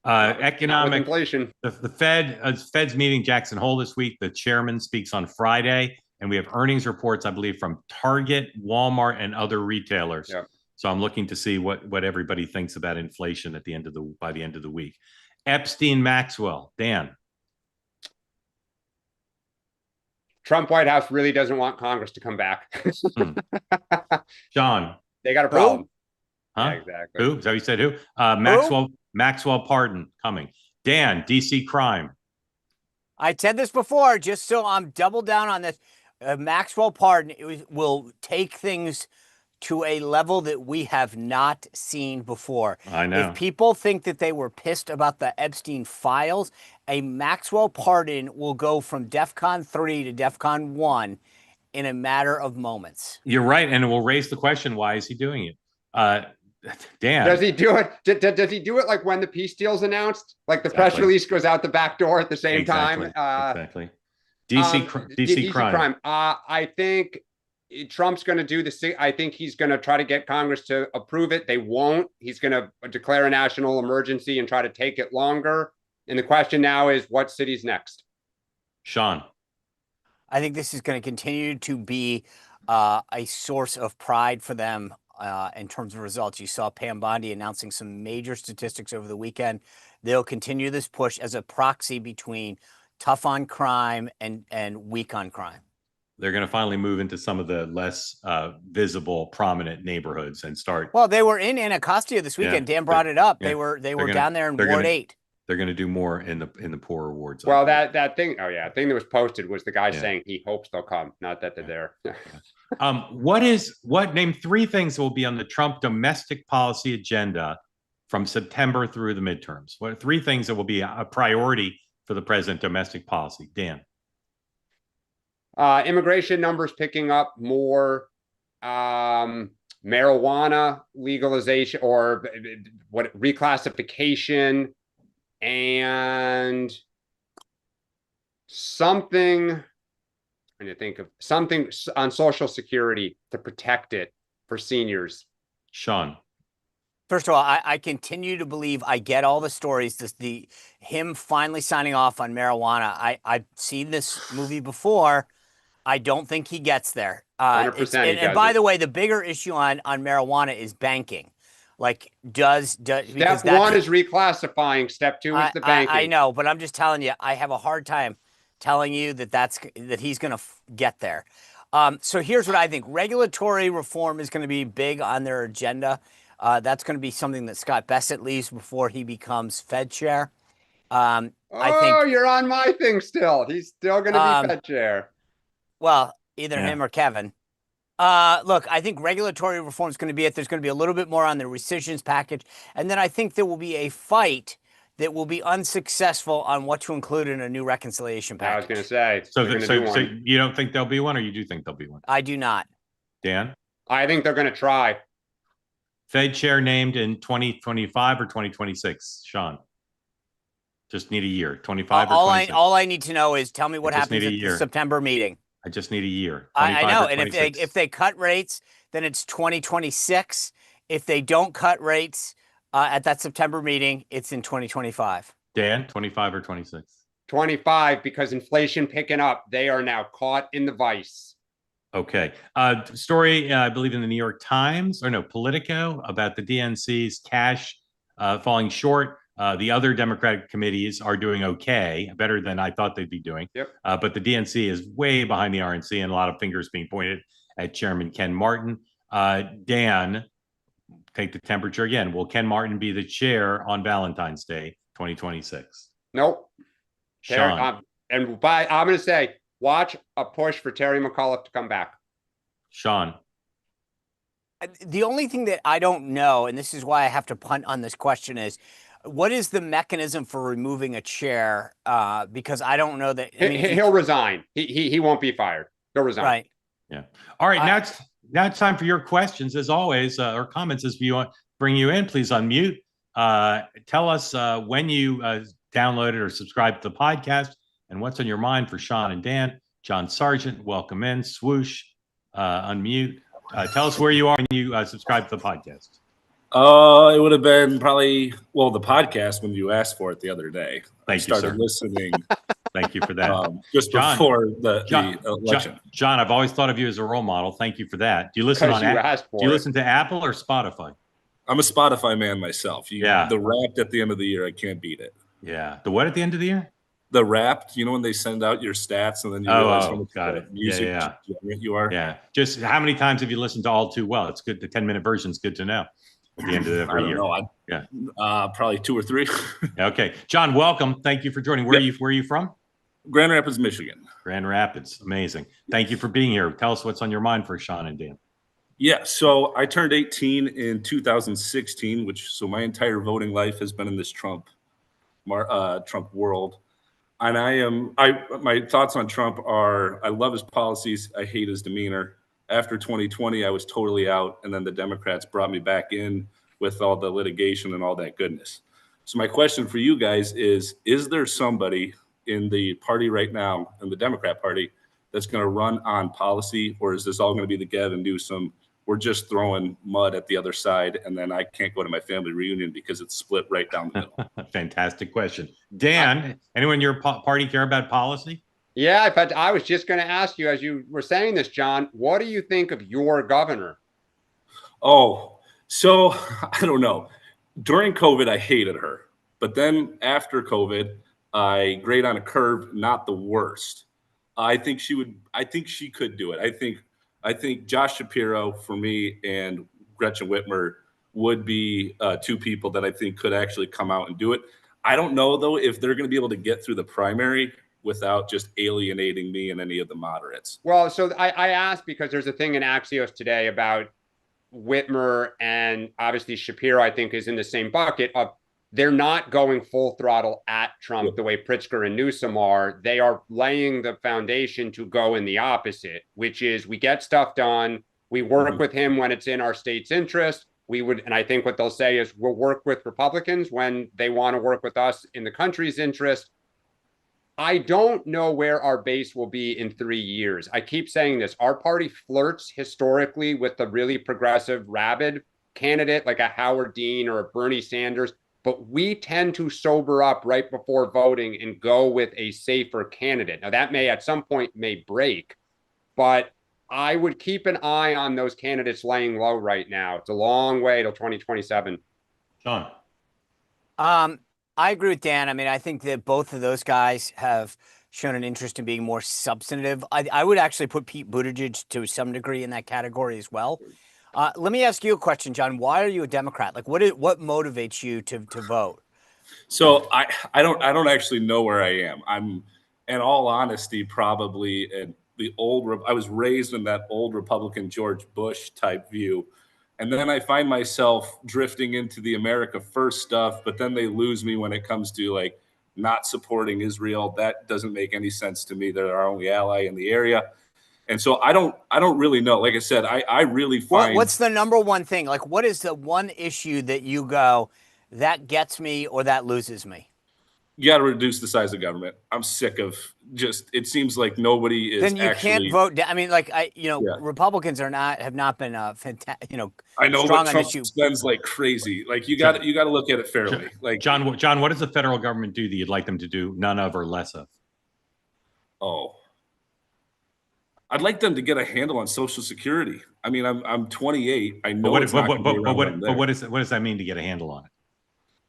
[SPEAKER 1] Economic
[SPEAKER 11] inflation.
[SPEAKER 1] The Fed's meeting Jackson Hole this week. The chairman speaks on Friday, and we have earnings reports, I believe, from Target, Walmart, and other retailers.
[SPEAKER 11] Yep.
[SPEAKER 1] So I'm looking to see what everybody thinks about inflation by the end of the week. Epstein, Maxwell, Dan.
[SPEAKER 11] Trump White House really doesn't want Congress to come back.
[SPEAKER 1] John.
[SPEAKER 11] They got a problem.
[SPEAKER 1] Huh?
[SPEAKER 11] Yeah, exactly.
[SPEAKER 1] Who? Is that what you said? Who? Maxwell pardon coming. Dan, DC crime.
[SPEAKER 2] I said this before, just so I'm double down on this. Maxwell pardon will take things to a level that we have not seen before.
[SPEAKER 1] I know.
[SPEAKER 2] If people think that they were pissed about the Epstein files, a Maxwell pardon will go from DEFCON 3 to DEFCON 1 in a matter of moments.
[SPEAKER 1] You're right, and it will raise the question, why is he doing it? Dan.
[SPEAKER 11] Does he do it? Does he do it like when the peace deal's announced? Like the press release goes out the back door at the same time?
[SPEAKER 1] Exactly. DC crime.
[SPEAKER 11] I think Trump's going to do the. I think he's going to try to get Congress to approve it. They won't. He's going to declare a national emergency and try to take it longer. And the question now is, what city's next?
[SPEAKER 1] Sean.
[SPEAKER 2] I think this is going to continue to be a source of pride for them in terms of results. You saw Pam Bondi announcing some major statistics over the weekend. They'll continue this push as a proxy between tough on crime and weak on crime.
[SPEAKER 1] They're going to finally move into some of the less visible, prominent neighborhoods and start.
[SPEAKER 2] Well, they were in Anacostia this weekend. Dan brought it up. They were down there in Ward 8.
[SPEAKER 1] They're going to do more in the poorer wards.
[SPEAKER 11] Well, that thing. Oh yeah, thing that was posted was the guy saying he hopes they'll come, not that they're there.
[SPEAKER 1] Name 3 things that will be on the Trump domestic policy agenda from September through the midterms? What are 3 things that will be a priority for the president domestic policy? Dan.
[SPEAKER 11] Immigration numbers picking up more, marijuana legalization or reclassification, and something. I'm trying to think of something on Social Security to protect it for seniors.
[SPEAKER 1] Sean.
[SPEAKER 2] First of all, I continue to believe I get all the stories. Him finally signing off on marijuana. I've seen this movie before. I don't think he gets there.
[SPEAKER 11] 100%.
[SPEAKER 2] And by the way, the bigger issue on marijuana is banking. Like,
[SPEAKER 11] step 1 is reclassifying. Step 2 is the banking.
[SPEAKER 2] I know, but I'm just telling you, I have a hard time telling you that he's going to get there. So here's what I think: regulatory reform is going to be big on their agenda. That's going to be something that Scott Bessent leaves before he becomes Fed chair. I think
[SPEAKER 11] you're on my thing still. He's still going to be Fed chair.
[SPEAKER 2] Well, either him or Kevin. Look, I think regulatory reform is going to be it. There's going to be a little bit more on the rescissions package. And then I think there will be a fight that will be unsuccessful on what to include in a new reconciliation package.
[SPEAKER 11] I was going to say.
[SPEAKER 1] So you don't think there'll be one, or you do think there'll be one?
[SPEAKER 2] I do not.
[SPEAKER 1] Dan?
[SPEAKER 11] I think they're going to try.
[SPEAKER 1] Fed chair named in 2025 or 2026? Sean? Just need a year. 25 or 26?
[SPEAKER 2] All I need to know is tell me what happens at the September meeting.
[SPEAKER 1] I just need a year.
[SPEAKER 2] I know. And if they cut rates, then it's 2026. If they don't cut rates at that September meeting, it's in 2025.
[SPEAKER 1] Dan, 25 or 26?
[SPEAKER 11] 25, because inflation picking up. They are now caught in the vice.
[SPEAKER 1] Okay. Story, I believe in the New York Times, or no, Politico, about the DNC's cash falling short. The other Democratic committees are doing okay, better than I thought they'd be doing.
[SPEAKER 11] Yep.
[SPEAKER 1] But the DNC is way behind the RNC, and a lot of fingers being pointed at Chairman Ken Martin. Dan, take the temperature again. Will Ken Martin be the chair on Valentine's Day, 2026?
[SPEAKER 11] Nope.
[SPEAKER 1] Sean.
[SPEAKER 11] I'm going to say, watch a push for Terry McAuliffe to come back.
[SPEAKER 1] Sean.
[SPEAKER 2] The only thing that I don't know, and this is why I have to punt on this question, is what is the mechanism for removing a chair? Because I don't know that.
[SPEAKER 1] He'll
[SPEAKER 11] resign. He won't be fired. He'll resign.
[SPEAKER 2] Right.
[SPEAKER 1] Yeah. All right. Now it's time for your questions, as always, or comments as we want bring you in. Please unmute. Tell us when you downloaded or subscribed to the podcast and what's on your mind for Sean and Dan. John Sargent, welcome in. Swoosh, unmute. Tell us where you are when you subscribe to the podcast.
[SPEAKER 12] It would have been probably, the podcast when you asked for it the other day.
[SPEAKER 1] Thank you,
[SPEAKER 12] started listening.
[SPEAKER 1] Thank you for that.
[SPEAKER 12] Just before the election.
[SPEAKER 1] John, I've always thought of you as a role model. Thank you for that. Do you listen Do you listen to Apple or Spotify?
[SPEAKER 12] I'm a Spotify man myself. The Wrapped at the end of the year, I can't beat it.
[SPEAKER 1] Yeah. The what at the end of the year?
[SPEAKER 12] The Wrapped, when they send out your stats and then you realize how much music you are.
[SPEAKER 1] Yeah. Just how many times have you listened to All Too Well? It's good. The 10-minute version is good to know at the end of every year.
[SPEAKER 12] Probably 2 or 3.
[SPEAKER 1] Okay. John, welcome. Thank you for joining. Where are you from?
[SPEAKER 12] Grand Rapids, Michigan.
[SPEAKER 1] Grand Rapids. Amazing. Thank you for being here. Tell us what's on your mind for Sean and Dan.
[SPEAKER 12] Yeah. So I turned 18 in 2016, so my entire voting life has been in this Trump world. And my thoughts on Trump are, I love his policies. I hate his demeanor. After 2020, I was totally out. And then the Democrats brought me back in with all the litigation and all that goodness. So my question for you guys is there somebody in the party right now, in the Democrat Party, that's going to run on policy? Or is this all going to be the Gavin Newsom? We're just throwing mud at the other side, and then I can't go to my family reunion because it's split right down the middle.
[SPEAKER 1] Fantastic question. Dan, anyone in your party care about policy?
[SPEAKER 11] Yeah, in fact, I was just going to ask you, as you were saying this, John, what do you think of your governor?
[SPEAKER 12] Oh, so I don't know. During COVID, I hated her. But then after COVID, I grade on a curve, not the worst. I think she would. I think she could do it. I think Josh Shapiro for me and Gretchen Whitmer would be two people that I think could actually come out and do it. I don't know though if they're going to be able to get through the primary without just alienating me and any of the moderates.
[SPEAKER 11] Well, so I asked because there's a thing in Axios today about Whitmer, and obviously Shapiro, I think, is in the same bucket of they're not going full throttle at Trump the way Pritzker and Newsom are. They are laying the foundation to go in the opposite, which is we get stuff done. We work with him when it's in our state's interest. We would, and I think what they'll say is we'll work with Republicans when they want to work with us in the country's interest. I don't know where our base will be in 3 years. I keep saying this. Our party flirts historically with the really progressive, rabid candidate like a Howard Dean or a Bernie Sanders, but we tend to sober up right before voting and go with a safer candidate. Now, that may at some point may break, but I would keep an eye on those candidates laying low right now. It's a long way till 2027.
[SPEAKER 1] John.
[SPEAKER 2] I agree with Dan. I mean, I think that both of those guys have shown an interest in being more substantive. I would actually put Pete Buttigieg to some degree in that category as well. Let me ask you a question, John. Why are you a Democrat? Like, what motivates you to vote?
[SPEAKER 12] So I don't actually know where I am. I'm, in all honesty, probably I was raised in that old Republican George Bush type view. And then I find myself drifting into the America First stuff, but then they lose me when it comes to like not supporting Israel. That doesn't make any sense to me. They're our only ally in the area. And so I don't really know. Like I said, I really find
[SPEAKER 2] what's the number one thing? Like, what is the one issue that you go, that gets me or that loses me?
[SPEAKER 12] You got to reduce the size of government. I'm sick of it seems like nobody is.
[SPEAKER 2] Then you can't vote. I mean, like Republicans have not been fantastic.
[SPEAKER 12] I know,
[SPEAKER 2] strong
[SPEAKER 12] but
[SPEAKER 2] on
[SPEAKER 12] Trump
[SPEAKER 2] issue.
[SPEAKER 12] spends like crazy. Like you got to look at it fairly. Like
[SPEAKER 1] John, what does the federal government do that you'd like them to do none of or less of?
[SPEAKER 12] Oh, I'd like them to get a handle on Social Security. I mean, I'm 28. I know what
[SPEAKER 1] does that mean to get a handle on it?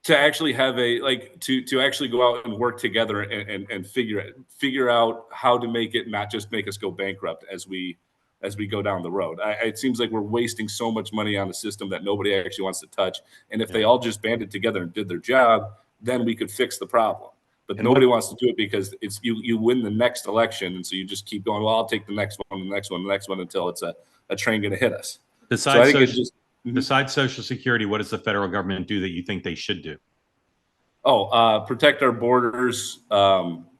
[SPEAKER 12] To actually have to actually go out and work together and figure out how to make it not just make us go bankrupt as we go down the road. It seems like we're wasting so much money on a system that nobody actually wants to touch. And if they all just banded together and did their job, then we could fix the problem. But nobody wants to do it because it's you win the next election, and so you just keep going. Well, I'll take the next one, the next one, the next one until it's a train going to hit us.
[SPEAKER 1] Besides Social Security, what does the federal government do that you think they should do?
[SPEAKER 12] Protect our borders,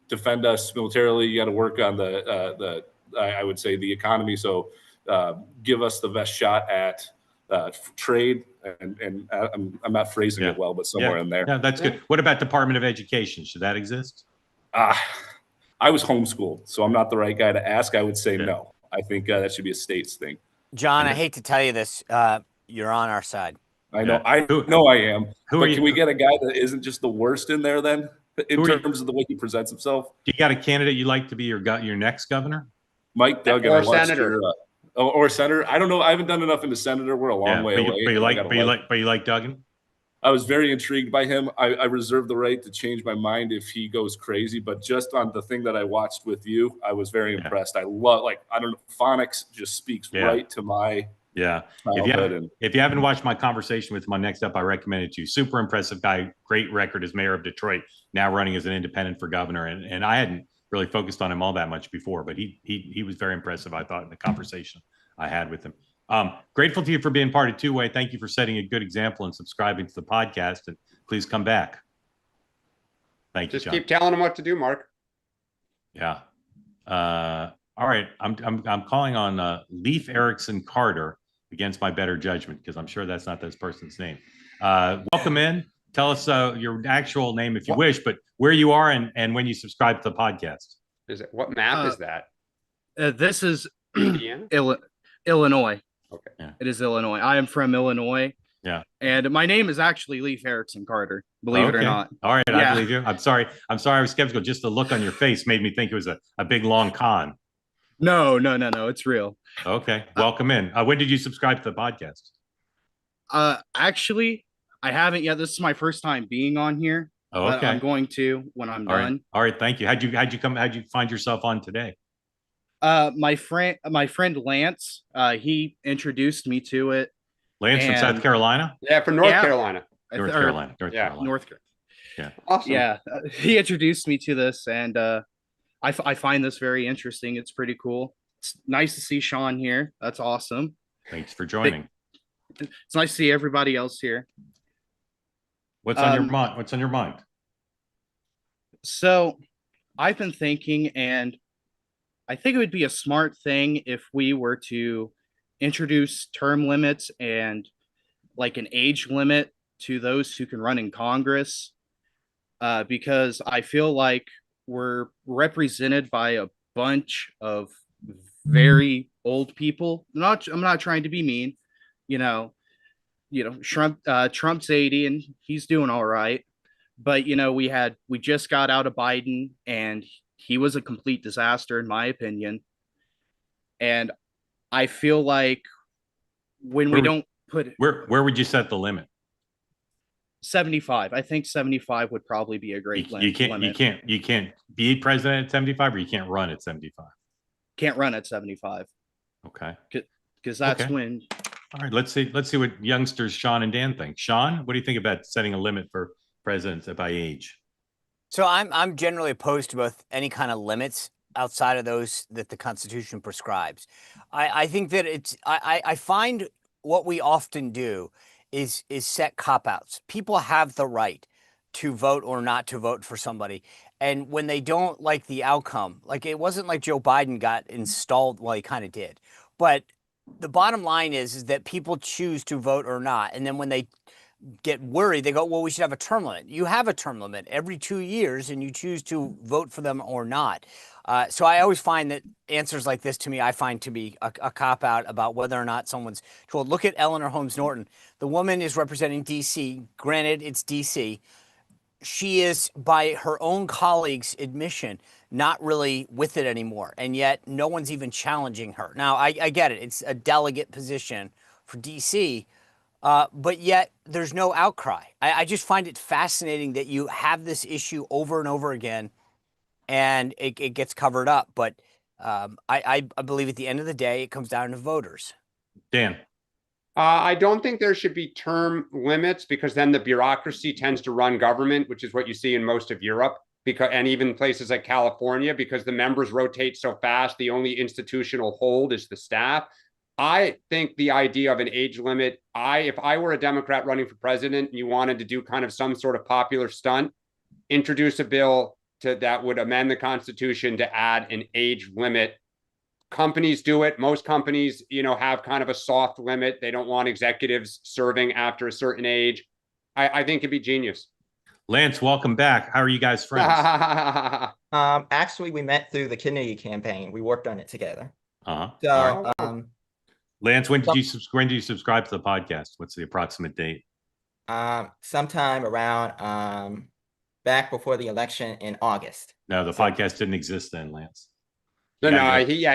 [SPEAKER 12] defend us militarily. You got to work on I would say the economy. So give us the best shot at trade. And I'm not phrasing it well, but somewhere in there.
[SPEAKER 1] Yeah, that's good. What about Department of Education? Should that exist?
[SPEAKER 12] I was homeschooled, so I'm not the right guy to ask. I would say no. I think that should be a state's thing.
[SPEAKER 2] John, I hate to tell you this. You're on our side.
[SPEAKER 12] I know. I know I am. Can we get a guy that isn't just the worst in there then, in terms of the way he presents himself?
[SPEAKER 1] Do you got a candidate you'd like to be your next governor?
[SPEAKER 12] Mike Duggan
[SPEAKER 11] or senator.
[SPEAKER 12] Or senator. I don't know. I haven't done enough into senator. We're a long way away.
[SPEAKER 1] But you like Duggan?
[SPEAKER 12] I was very intrigued by him. I reserve the right to change my mind if he goes crazy, but just on the thing that I watched with you, I was very impressed. I love, phonics just speaks right to my childhood.
[SPEAKER 1] If you haven't watched my conversation with him on Next Up, I recommend it to you. Super impressive guy, great record as mayor of Detroit, now running as an independent for governor. And I hadn't really focused on him all that much before, but he was very impressive, I thought, in the conversation I had with him. Grateful to you for being part of Two Way. Thank you for setting a good example and subscribing to the podcast. And please come back. Thank you, John.
[SPEAKER 11] Just keep telling them what to do, Mark.
[SPEAKER 1] Yeah. All right. I'm calling on Leif Erikson Carter against my better judgment, because I'm sure that's not this person's name. Welcome in. Tell us your actual name if you wish, but where you are and when you subscribe to the podcast.
[SPEAKER 11] What map is that?
[SPEAKER 13] This is
[SPEAKER 11] Indiana?
[SPEAKER 13] Illinois.
[SPEAKER 11] Okay.
[SPEAKER 13] Yeah. It is Illinois. I am from Illinois.
[SPEAKER 1] Yeah.
[SPEAKER 13] And my name is actually Leif Erikson Carter, believe it or not.
[SPEAKER 1] All right. I believe you. I'm sorry. I was skeptical. Just the look on your face made me think it was a big, long con.
[SPEAKER 13] No. It's real.
[SPEAKER 1] Okay. Welcome in. When did you subscribe to the podcast?
[SPEAKER 13] Actually, I haven't yet. This is my first time being on here.
[SPEAKER 1] Oh, okay.
[SPEAKER 13] I'm going to when I'm done.
[SPEAKER 1] All right. Thank you. How'd you find yourself on today?
[SPEAKER 13] My friend Lance, he introduced me to it.
[SPEAKER 1] Lance from South Carolina?
[SPEAKER 11] Yeah, from North Carolina.
[SPEAKER 1] North Carolina. North Carolina.
[SPEAKER 13] Yeah.
[SPEAKER 11] Awesome.
[SPEAKER 13] Yeah. He introduced me to this, and I find this very interesting. It's pretty cool. It's nice to see Sean here. That's awesome.
[SPEAKER 1] Thanks for joining.
[SPEAKER 13] It's nice to see everybody else here.
[SPEAKER 1] What's on your mind? What's on your mind?
[SPEAKER 13] So I've been thinking, and I think it would be a smart thing if we were to introduce term limits and like an age limit to those who can run in Congress, because I feel like we're represented by a bunch of very old people. I'm not trying to be mean, Trump's 80 and he's doing all right, but we just got out of Biden and he was a complete disaster in my opinion. And I feel like when we don't put it,
[SPEAKER 1] where would you set the limit?
[SPEAKER 13] 75. I think 75 would probably be a great limit.
[SPEAKER 1] You can't be president at 75, or you can't run at 75.
[SPEAKER 13] Can't run at 75.
[SPEAKER 1] Okay.
[SPEAKER 13] Because that's when.
[SPEAKER 1] All right. Let's see what youngsters Sean and Dan think. Sean, what do you think about setting a limit for presidents by age?
[SPEAKER 2] So I'm generally opposed to both any kind of limits outside of those that the Constitution prescribes. I think that I find what we often do is set cop-outs. People have the right to vote or not to vote for somebody. And when they don't like the outcome, like it wasn't like Joe Biden got installed, well, he kind of did. But the bottom line is that people choose to vote or not. And then when they get worried, they go, well, we should have a term limit. You have a term limit every 2 years and you choose to vote for them or not. So I always find that answers like this to me, I find to be a cop-out about whether or not someone's told. Look at Eleanor Holmes Norton. The woman is representing D.C. Granted, it's D.C. She is, by her own colleagues' admission, not really with it anymore. And yet no one's even challenging her. Now, I get it. It's a delegate position for D.C., but yet there's no outcry. I just find it fascinating that you have this issue over and over again, and it gets covered up. But I believe at the end of the day, it comes down to voters.
[SPEAKER 1] Dan.
[SPEAKER 11] I don't think there should be term limits, because then the bureaucracy tends to run government, which is what you see in most of Europe, and even places like California, because the members rotate so fast. The only institutional hold is the staff. I think the idea of an age limit, if I were a Democrat running for president and you wanted to do kind of some sort of popular stunt, introduce a bill that would amend the Constitution to add an age limit. Companies do it. Most companies, have kind of a soft limit. They don't want executives serving after a certain age. I think it'd be genius.
[SPEAKER 1] Lance, welcome back. How are you guys friends?
[SPEAKER 14] Actually, we met through the Kennedy campaign. We worked on it together.
[SPEAKER 1] So, Lance, when did you subscribe to the podcast? What's the approximate date?
[SPEAKER 14] Sometime around back before the election in August.
[SPEAKER 1] No, the podcast didn't exist then, Lance.
[SPEAKER 14] Not the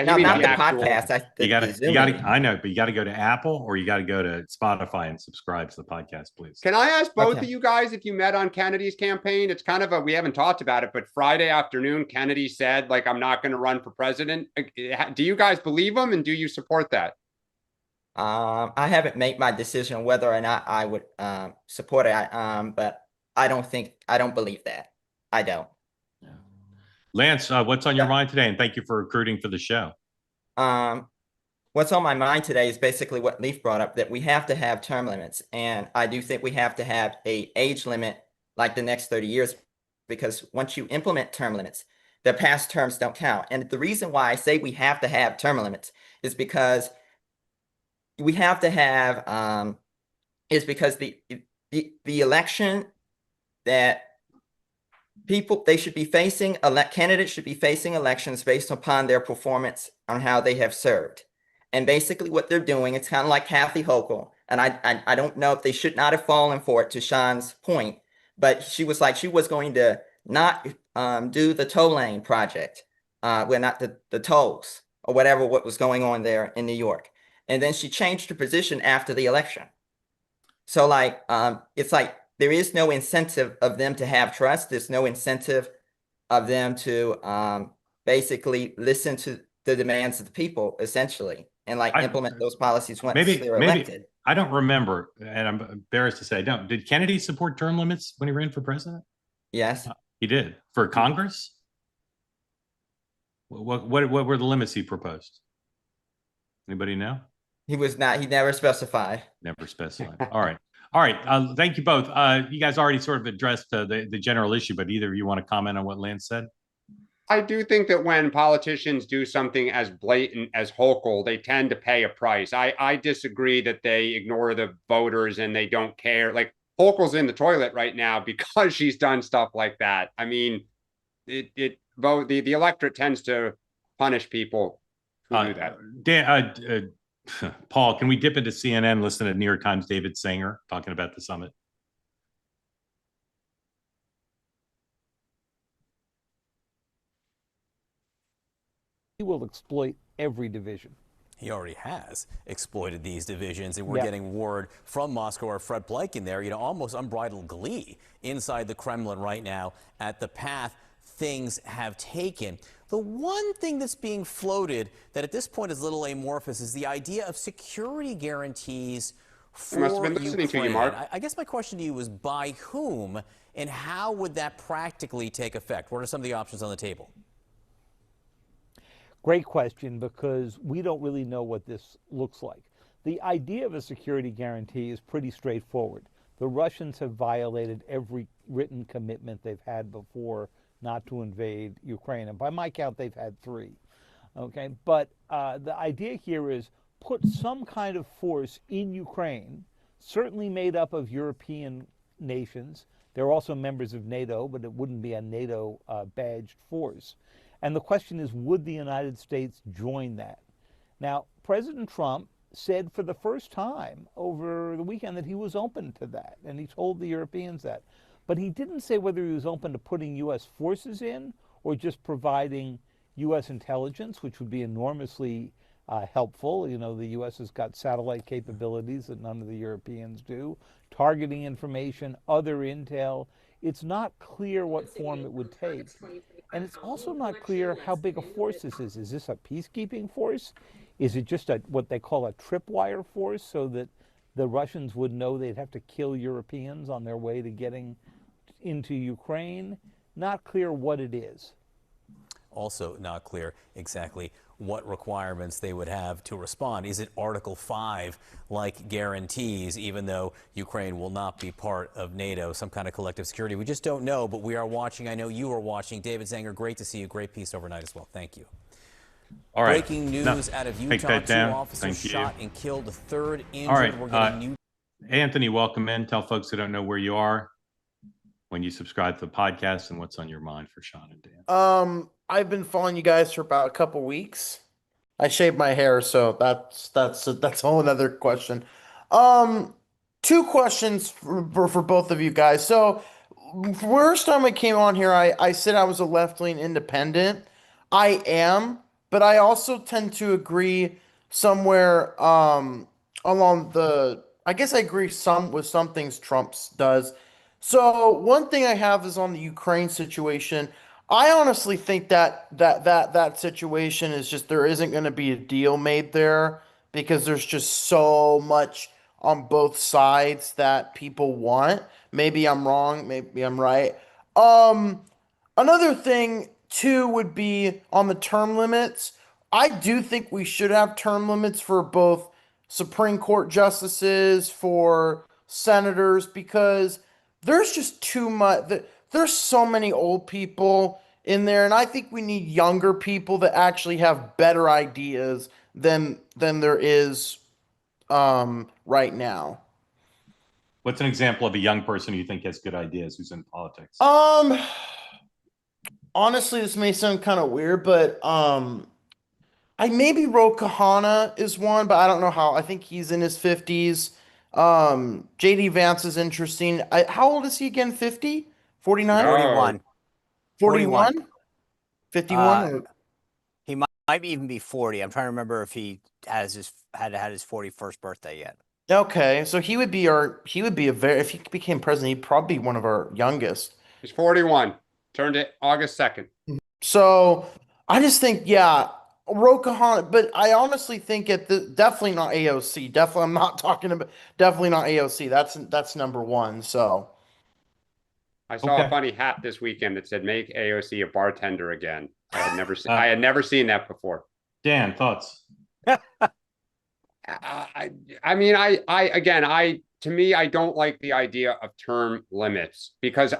[SPEAKER 14] podcast.
[SPEAKER 1] I know, but you got to go to Apple or you got to go to Spotify and subscribe to the podcast, please.
[SPEAKER 11] Can I ask both of you guys if you met on Kennedy's campaign? It's kind of we haven't talked about it, but Friday afternoon, Kennedy said, I'm not going to run for president. Do you guys believe him, and do you support that?
[SPEAKER 14] I haven't made my decision whether or not I would support it, but I don't believe that. I don't.
[SPEAKER 1] Yeah. Lance, what's on your mind today? And thank you for recruiting for the show.
[SPEAKER 14] What's on my mind today is basically what Leaf brought up, that we have to have term limits. And I do think we have to have an age limit like the next 30 years, because once you implement term limits, the past terms don't count. And the reason why I say we have to have term limits is because we have to have, the election that they should be facing, candidates should be facing elections based upon their performance on how they have served. And basically what they're doing, it's kind of like Kathy Hochul. And I don't know if they should not have fallen for it, to Sean's point, but she was going to not do the toll lane project, not the tolls or whatever, what was going on there in New York. And then she changed her position after the election. So it's like there is no incentive of them to have trust. There's no incentive of them to basically listen to the demands of the people, essentially, and implement those policies once
[SPEAKER 1] maybe
[SPEAKER 14] they're elected.
[SPEAKER 1] I don't remember, and I'm embarrassed to say I don't. Did Kennedy support term limits when he ran for president?
[SPEAKER 14] Yes,
[SPEAKER 1] he did. For Congress? What were the limits he proposed? Anybody know?
[SPEAKER 14] he was not. He never specified.
[SPEAKER 1] Never specified. All right. All right. Thank you both. You guys already sort of addressed the general issue, but either of you want to comment on what Lance said?
[SPEAKER 11] I do think that when politicians do something as blatant as Hochul, they tend to pay a price. I disagree that they ignore the voters and they don't care. Like Hochul's in the toilet right now because she's done stuff like that. I mean, the electorate tends to punish people who do that.
[SPEAKER 1] Dan, Paul, can we dip into CNN, listen to New York Times' David Sanger talking about the summit?
[SPEAKER 15] He will exploit every division.
[SPEAKER 16] He already has exploited these divisions, and we're getting word from Moscow, or Fred Bleiken there, almost unbridled glee inside the Kremlin right now at the path things have taken. The one thing that's being floated that at this point is a little amorphous is the idea of security guarantees for
[SPEAKER 11] I must have been listening
[SPEAKER 16] Ukraine.
[SPEAKER 11] to you, Mark.
[SPEAKER 16] I guess my question to you is by whom and how would that practically take effect? What are some of the options on the table?
[SPEAKER 15] Great question, because we don't really know what this looks like. The idea of a security guarantee is pretty straightforward. The Russians have violated every written commitment they've had before not to invade Ukraine. And by my count, they've had 3. Okay, but the idea here is put some kind of force in Ukraine, certainly made up of European nations. They're also members of NATO, but it wouldn't be a NATO badged force. And the question is, would the United States join that? Now, President Trump said for the first time over the weekend that he was open to that, and he told the Europeans that. But he didn't say whether he was open to putting U.S. forces in or just providing U.S. intelligence, which would be enormously helpful. The U.S. has got satellite capabilities that none of the Europeans do, targeting information, other intel. It's not clear what form it would take. And it's also not clear how big a force this is. Is this a peacekeeping force? Is it just what they call a tripwire force, so that the Russians would know they'd have to kill Europeans on their way to getting into Ukraine? Not clear what it is.
[SPEAKER 16] Also not clear exactly what requirements they would have to respond. Is it Article 5 like guarantees, even though Ukraine will not be part of NATO, some kind of collective security? We just don't know, but we are watching. I know you are watching. David Sanger, great to see you. Great piece overnight as well. Thank you.
[SPEAKER 1] All right.
[SPEAKER 16] Breaking news out of Utah. 2 officers shot and killed, a third injured.
[SPEAKER 1] All right.
[SPEAKER 16] We're getting new.
[SPEAKER 1] Anthony, welcome in. Tell folks who don't know where you are, when you subscribe to the podcast, and what's on your mind for Sean and Dan.
[SPEAKER 17] I've been following you guys for about a couple weeks. I shaved my hair, so that's a whole other question. 2 questions for both of you guys. So, first time I came on here, I said I was a left-wing independent. I am, but I also tend to agree somewhere along the. I guess I agree with some things Trump does. So one thing I have is on the Ukraine situation. I honestly think that situation is just, there isn't going to be a deal made there because there's just so much on both sides that people want. Maybe I'm wrong, maybe I'm right. Another thing too would be on the term limits. I do think we should have term limits for both Supreme Court justices, for senators, because there's just too much. There's so many old people in there, and I think we need younger people that actually have better ideas than there is right now.
[SPEAKER 1] What's an example of a young person you think has good ideas who's in politics?
[SPEAKER 17] Honestly, this may sound kind of weird, but I maybe Ro Kahana is one, but I don't know how. I think he's in his 50s. JD Vance is interesting. How old is he again? 50? 49?
[SPEAKER 2] 41.
[SPEAKER 17] 41? 51?
[SPEAKER 2] He might even be 40. I'm trying to remember if he had his 41st birthday yet.
[SPEAKER 17] Okay, so he would be if he became president, he'd probably be one of our youngest.
[SPEAKER 11] He's 41. Turned it August 2nd.
[SPEAKER 17] So I just think, yeah, Rokahan, but I honestly think definitely not AOC. Definitely, I'm not talking about definitely not AOC. That's number one. So
[SPEAKER 11] I saw a funny hat this weekend that said "Make AOC a bartender again." I had never seen. I had never seen that before.
[SPEAKER 1] Dan, thoughts?
[SPEAKER 11] I mean, to me, I don't like the idea of term limits because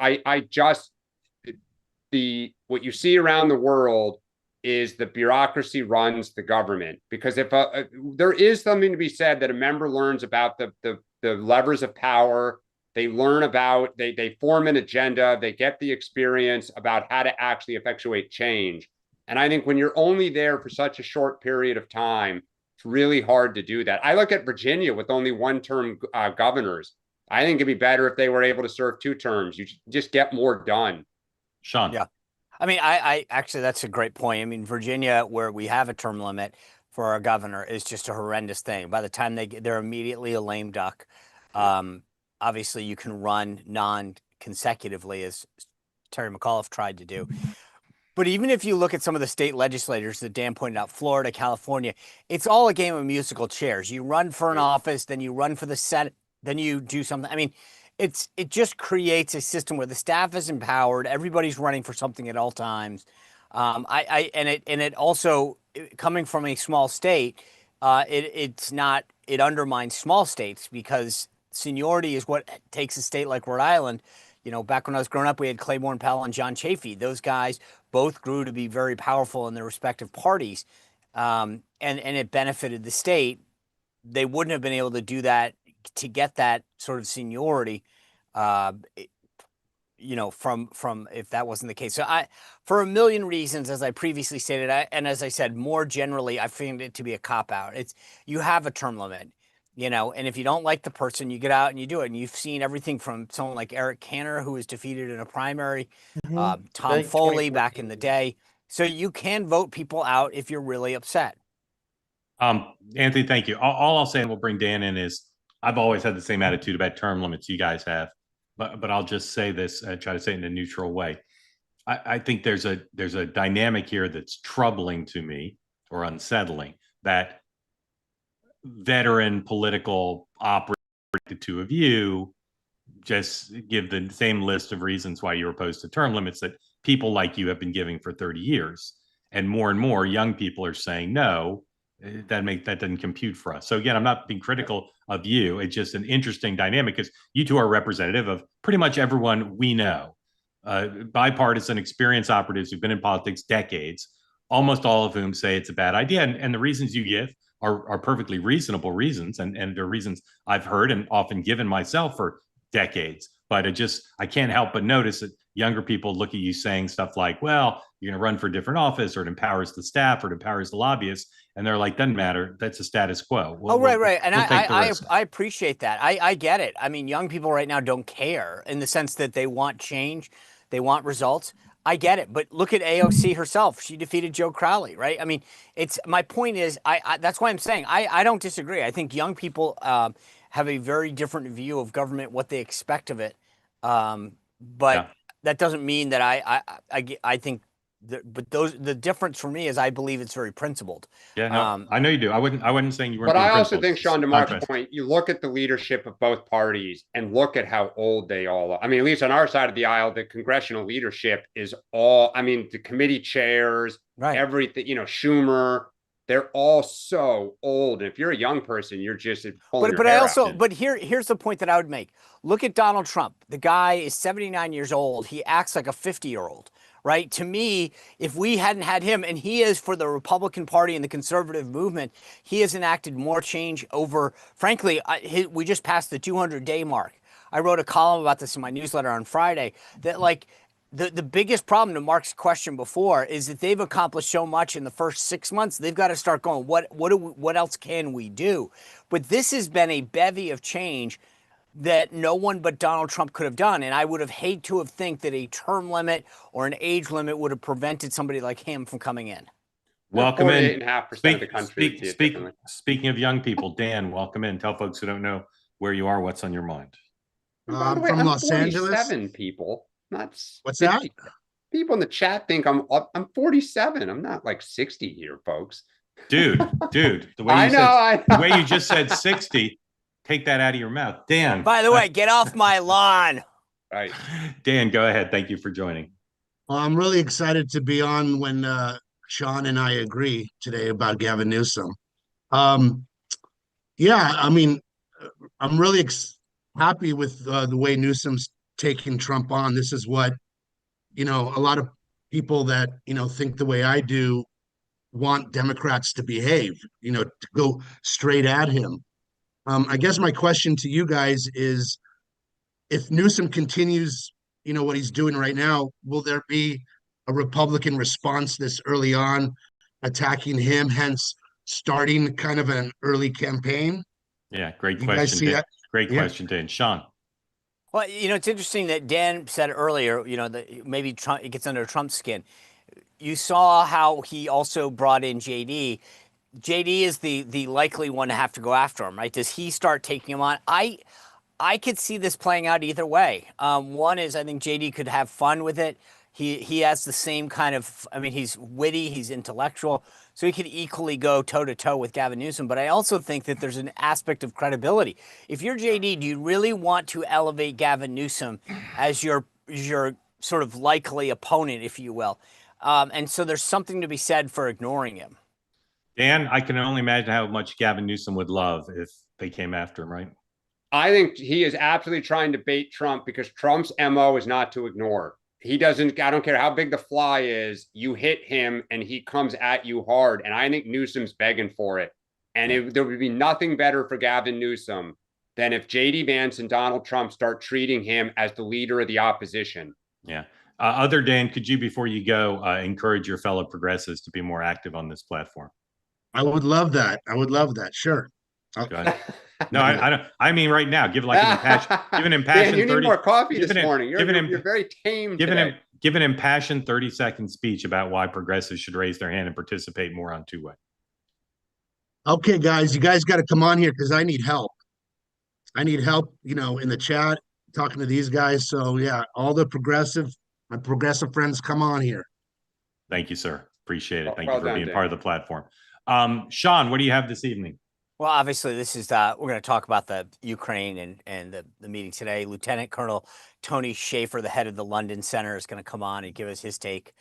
[SPEAKER 11] what you see around the world is the bureaucracy runs the government. Because if there is something to be said that a member learns about the levers of power, they learn about, they form an agenda, they get the experience about how to actually effectuate change. And I think when you're only there for such a short period of time, it's really hard to do that. I look at Virginia with only one-term governors. I think it'd be better if they were able to serve 2 terms. You just get more done.
[SPEAKER 1] Sean.
[SPEAKER 2] Yeah. I mean, I actually, that's a great point. I mean, Virginia, where we have a term limit for our governor, is just a horrendous thing. By the time they're immediately a lame duck. Obviously, you can run non-consecutively, as Terry McAuliffe tried to do. But even if you look at some of the state legislators that Dan pointed out, Florida, California, it's all a game of musical chairs. You run for an office, then you run for the Senate, then you do something. I mean, it just creates a system where the staff is empowered. Everybody's running for something at all times. And it also, coming from a small state, it undermines small states because seniority is what takes a state like Rhode Island. You know, back when I was growing up, we had Claiborne Pell and John Chafee. Those guys both grew to be very powerful in their respective parties, and it benefited the state. They wouldn't have been able to do that to get that sort of seniority, you know, from if that wasn't the case. So for a million reasons, as I previously stated, and as I said, more generally, I find it to be a cop-out. You have a term limit. You know, and if you don't like the person, you get out and you do it. And you've seen everything from someone like Eric Cantor, who was defeated in a primary, Tom Foley back in the day. So you can vote people out if you're really upset.
[SPEAKER 1] Anthony, thank you. All I'll say, and we'll bring Dan in, is I've always had the same attitude about term limits you guys have. But I'll just say this, try to say it in a neutral way. I think there's a dynamic here that's troubling to me or unsettling, that veteran political operator, the two of you, just give the same list of reasons why you're opposed to term limits that people like you have been giving for 30 years. And more young people are saying, no, that doesn't compute for us. So again, I'm not being critical of you. It's just an interesting dynamic because you two are representative of pretty much everyone we know. Bipartisan, experienced operatives who've been in politics decades, almost all of whom say it's a bad idea. And the reasons you give are perfectly reasonable reasons, and they're reasons I've heard and often given myself for decades. But I can't help but notice that younger people look at you saying stuff like, well, you're going to run for a different office, or it empowers the staff, or it empowers the lobbyists. And they're like, doesn't matter. That's a status quo.
[SPEAKER 2] Right. And I appreciate that. I get it. I mean, young people right now don't care in the sense that they want change. They want results. I get it, but look at AOC herself. She defeated Joe Crowley, right? I mean, my point is, that's why I'm saying I don't disagree. I think young people have a very different view of government, what they expect of it. But that doesn't mean that I think. The difference for me is I believe it's very principled.
[SPEAKER 1] Yeah, no, I know you do. I wasn't saying you weren't.
[SPEAKER 11] But I also think, Sean, to Mark's point, you look at the leadership of both parties and look at how old they all are. I mean, at least on our side of the aisle, the congressional leadership is all, I mean, the committee chairs, everything, you know, Schumer, they're all so old. And if you're a young person, you're just pulling your hair out.
[SPEAKER 2] But here's the point that I would make. Look at Donald Trump. The guy is 79 years old. He acts like a 50-year-old. Right. To me, if we hadn't had him, and he is for the Republican Party and the conservative movement, he has enacted more change over, frankly, we just passed the 200-day mark. I wrote a column about this in my newsletter on Friday, that like the biggest problem, to Mark's question before, is that they've accomplished so much in the first 6 months. They've got to start going, what else can we do? But this has been a bevy of change that no one but Donald Trump could have done. And I would have hated to have think that a term limit or an age limit would have prevented somebody like him from coming in.
[SPEAKER 1] Welcome in.
[SPEAKER 11] 48.5% of the country.
[SPEAKER 1] Speaking of young people, Dan, welcome in. Tell folks who don't know where you are, what's on your mind.
[SPEAKER 11] I'm from Los Angeles. 47 people.
[SPEAKER 18] What's that?
[SPEAKER 11] people in the chat think I'm 47. I'm not like 60 here, folks.
[SPEAKER 1] Dude, the way the way you just said 60, take that out of your mouth. Dan.
[SPEAKER 2] By the way, get off my lawn.
[SPEAKER 11] Right.
[SPEAKER 1] Dan, go ahead. Thank you for joining.
[SPEAKER 18] Well, I'm really excited to be on when Sean and I agree today about Gavin Newsom. Yeah, I mean, I'm really happy with the way Newsom's taking Trump on. This is what, a lot of people that, think the way I do want Democrats to behave, to go straight at him. I guess my question to you guys is, if Newsom continues, what he's doing right now, will there be a Republican response this early on attacking him, hence starting kind of an early campaign?
[SPEAKER 1] Yeah, great
[SPEAKER 18] You guys
[SPEAKER 1] question.
[SPEAKER 18] see
[SPEAKER 1] Dan.
[SPEAKER 18] that?
[SPEAKER 1] Great
[SPEAKER 18] Yeah.
[SPEAKER 1] question, Dan. Sean.
[SPEAKER 2] Well, it's interesting that Dan said earlier, that maybe Trump, it gets under Trump's skin. You saw how he also brought in JD. JD is the likely one to have to go after him, right? Does he start taking him on? I could see this playing out either way. One is I think JD could have fun with it. He has the same kind of, he's witty, he's intellectual, so he could equally go toe-to-toe with Gavin Newsom. But I also think that there's an aspect of credibility. If you're JD, do you really want to elevate Gavin Newsom as your sort of likely opponent, if you will? And so there's something to be said for ignoring him.
[SPEAKER 1] Dan, I can only imagine how much Gavin Newsom would love if they came after him, right?
[SPEAKER 11] I think he is absolutely trying to bait Trump because Trump's MO is not to ignore. He doesn't, I don't care how big the fly is, you hit him and he comes at you hard. And I think Newsom's begging for it. And there would be nothing better for Gavin Newsom than if J.D. Vance and Donald Trump start treating him as the leader of the opposition.
[SPEAKER 1] Yeah. Other Dan, could you, before you go, encourage your fellow progressives to be more active on this platform?
[SPEAKER 18] I would love that. Sure.
[SPEAKER 1] No, I don't. I mean, right now, give like an impassioned,
[SPEAKER 11] Dan, you
[SPEAKER 1] 30,
[SPEAKER 11] need more coffee this morning. You're very tame today.
[SPEAKER 1] Give an impassioned 30-second speech about why progressives should raise their hand and participate more on two-way.
[SPEAKER 18] Okay, guys, you guys got to come on here because I need help. I need help, in the chat, talking to these guys. So yeah, all my progressive friends, come on here.
[SPEAKER 1] Thank you, sir. Appreciate it. Thank
[SPEAKER 11] Well
[SPEAKER 1] you for
[SPEAKER 11] done,
[SPEAKER 1] being
[SPEAKER 11] Dan.
[SPEAKER 1] part of the platform. Sean, what do you have this evening?
[SPEAKER 2] Well, obviously, this is we're going to talk about the Ukraine and the meeting today. Lieutenant Colonel Tony Schaefer, the head of the London Center, is going to come on and give us his take.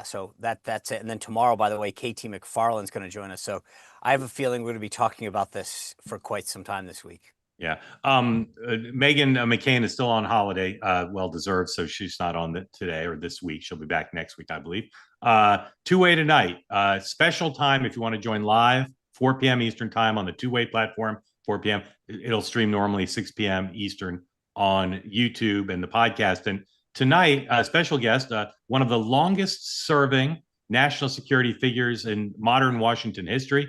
[SPEAKER 2] So that's it. And then tomorrow, by the way, KT McFarland's going to join us. So I have a feeling we're going to be talking about this for quite some time this week.
[SPEAKER 1] Yeah. Meghan McCain is still on holiday, well deserved. So she's not on today or this week. She'll be back next week, I believe. Two-way tonight, special time if you want to join live, 4 p.m. Eastern time on the two-way platform, 4 p.m. It'll stream normally 6 p.m. Eastern on YouTube and the podcast. And tonight, a special guest, one of the longest serving national security figures in modern Washington history,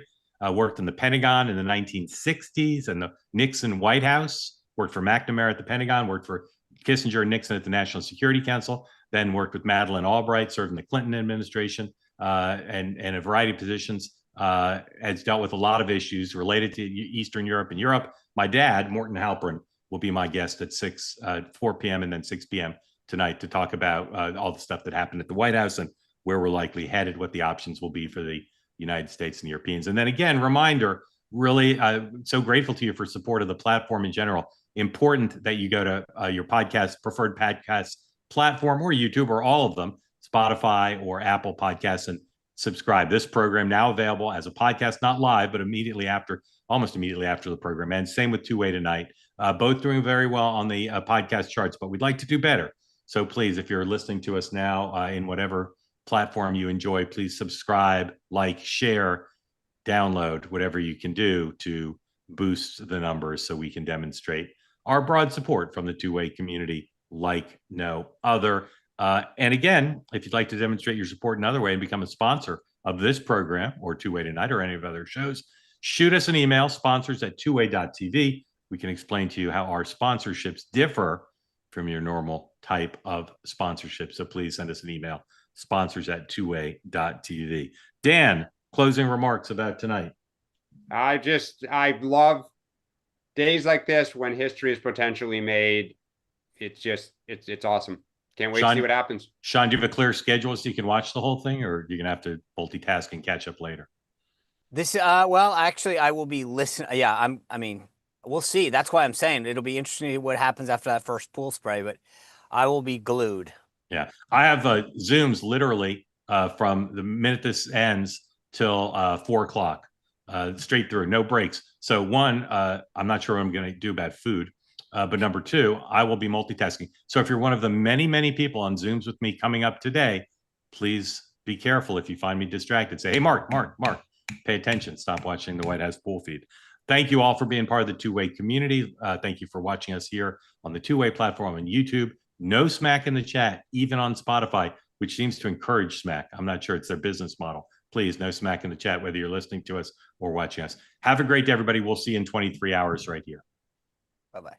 [SPEAKER 1] worked in the Pentagon in the 1960s and the Nixon White House, worked for McNamara at the Pentagon, worked for Kissinger and Nixon at the National Security Council, then worked with Madeleine Albright, served in the Clinton administration, and a variety of positions, has dealt with a lot of issues related to Eastern Europe and Europe. My dad, Mark Halperin, will be my guest at 4 p.m. and then 6 p.m. tonight to talk about all the stuff that happened at the White House and where we're likely headed, what the options will be for the United States and the Europeans. And then again, reminder, really so grateful to you for support of the platform in general. Important that you go to your preferred podcast platform or YouTube or all of them, Spotify or Apple Podcasts, and subscribe. This program now available as a podcast, not live, but almost immediately after the program ends. Same with Two-Way Tonight. Both doing very well on the podcast charts, but we'd like to do better. So please, if you're listening to us now in whatever platform you enjoy, please subscribe, like, share, download, whatever you can do to boost the numbers so we can demonstrate our broad support from the two-way community like no other. And again, if you'd like to demonstrate your support another way and become a sponsor of this program or Two-Way Tonight or any of other shows, shoot us an email, sponsors@twoway.tv. We can explain to you how our sponsorships differ from your normal type of sponsorship. So please send us an email, sponsors@twoway.tv. Dan, closing remarks about tonight.
[SPEAKER 11] I love days like this when history is potentially made. It's awesome. Can't wait to see what happens.
[SPEAKER 1] Sean, do you have a clear schedule so you can watch the whole thing, or you're going to have to multitask and catch up later?
[SPEAKER 2] This, well, actually, I will be listening. Yeah, I mean, we'll see. That's why I'm saying it'll be interesting what happens after that first pool spray, but I will be glued.
[SPEAKER 1] Yeah, I have Zooms literally from the minute this ends till 4 o'clock, straight through, no breaks. So one, I'm not sure what I'm going to do about food, but number two, I will be multitasking. So if you're one of the many, many people on Zooms with me coming up today, please be careful if you find me distracted. Say, hey, Mark, pay attention. Stop watching the White House pool feed. Thank you all for being part of the two-way community. Thank you for watching us here on the two-way platform on YouTube. No smack in the chat, even on Spotify, which seems to encourage smack. I'm not sure it's their business model. Please, no smack in the chat, whether you're listening to us or watching us. Have a great day, everybody. We'll see you in 23 hours right here.
[SPEAKER 2] Bye-bye.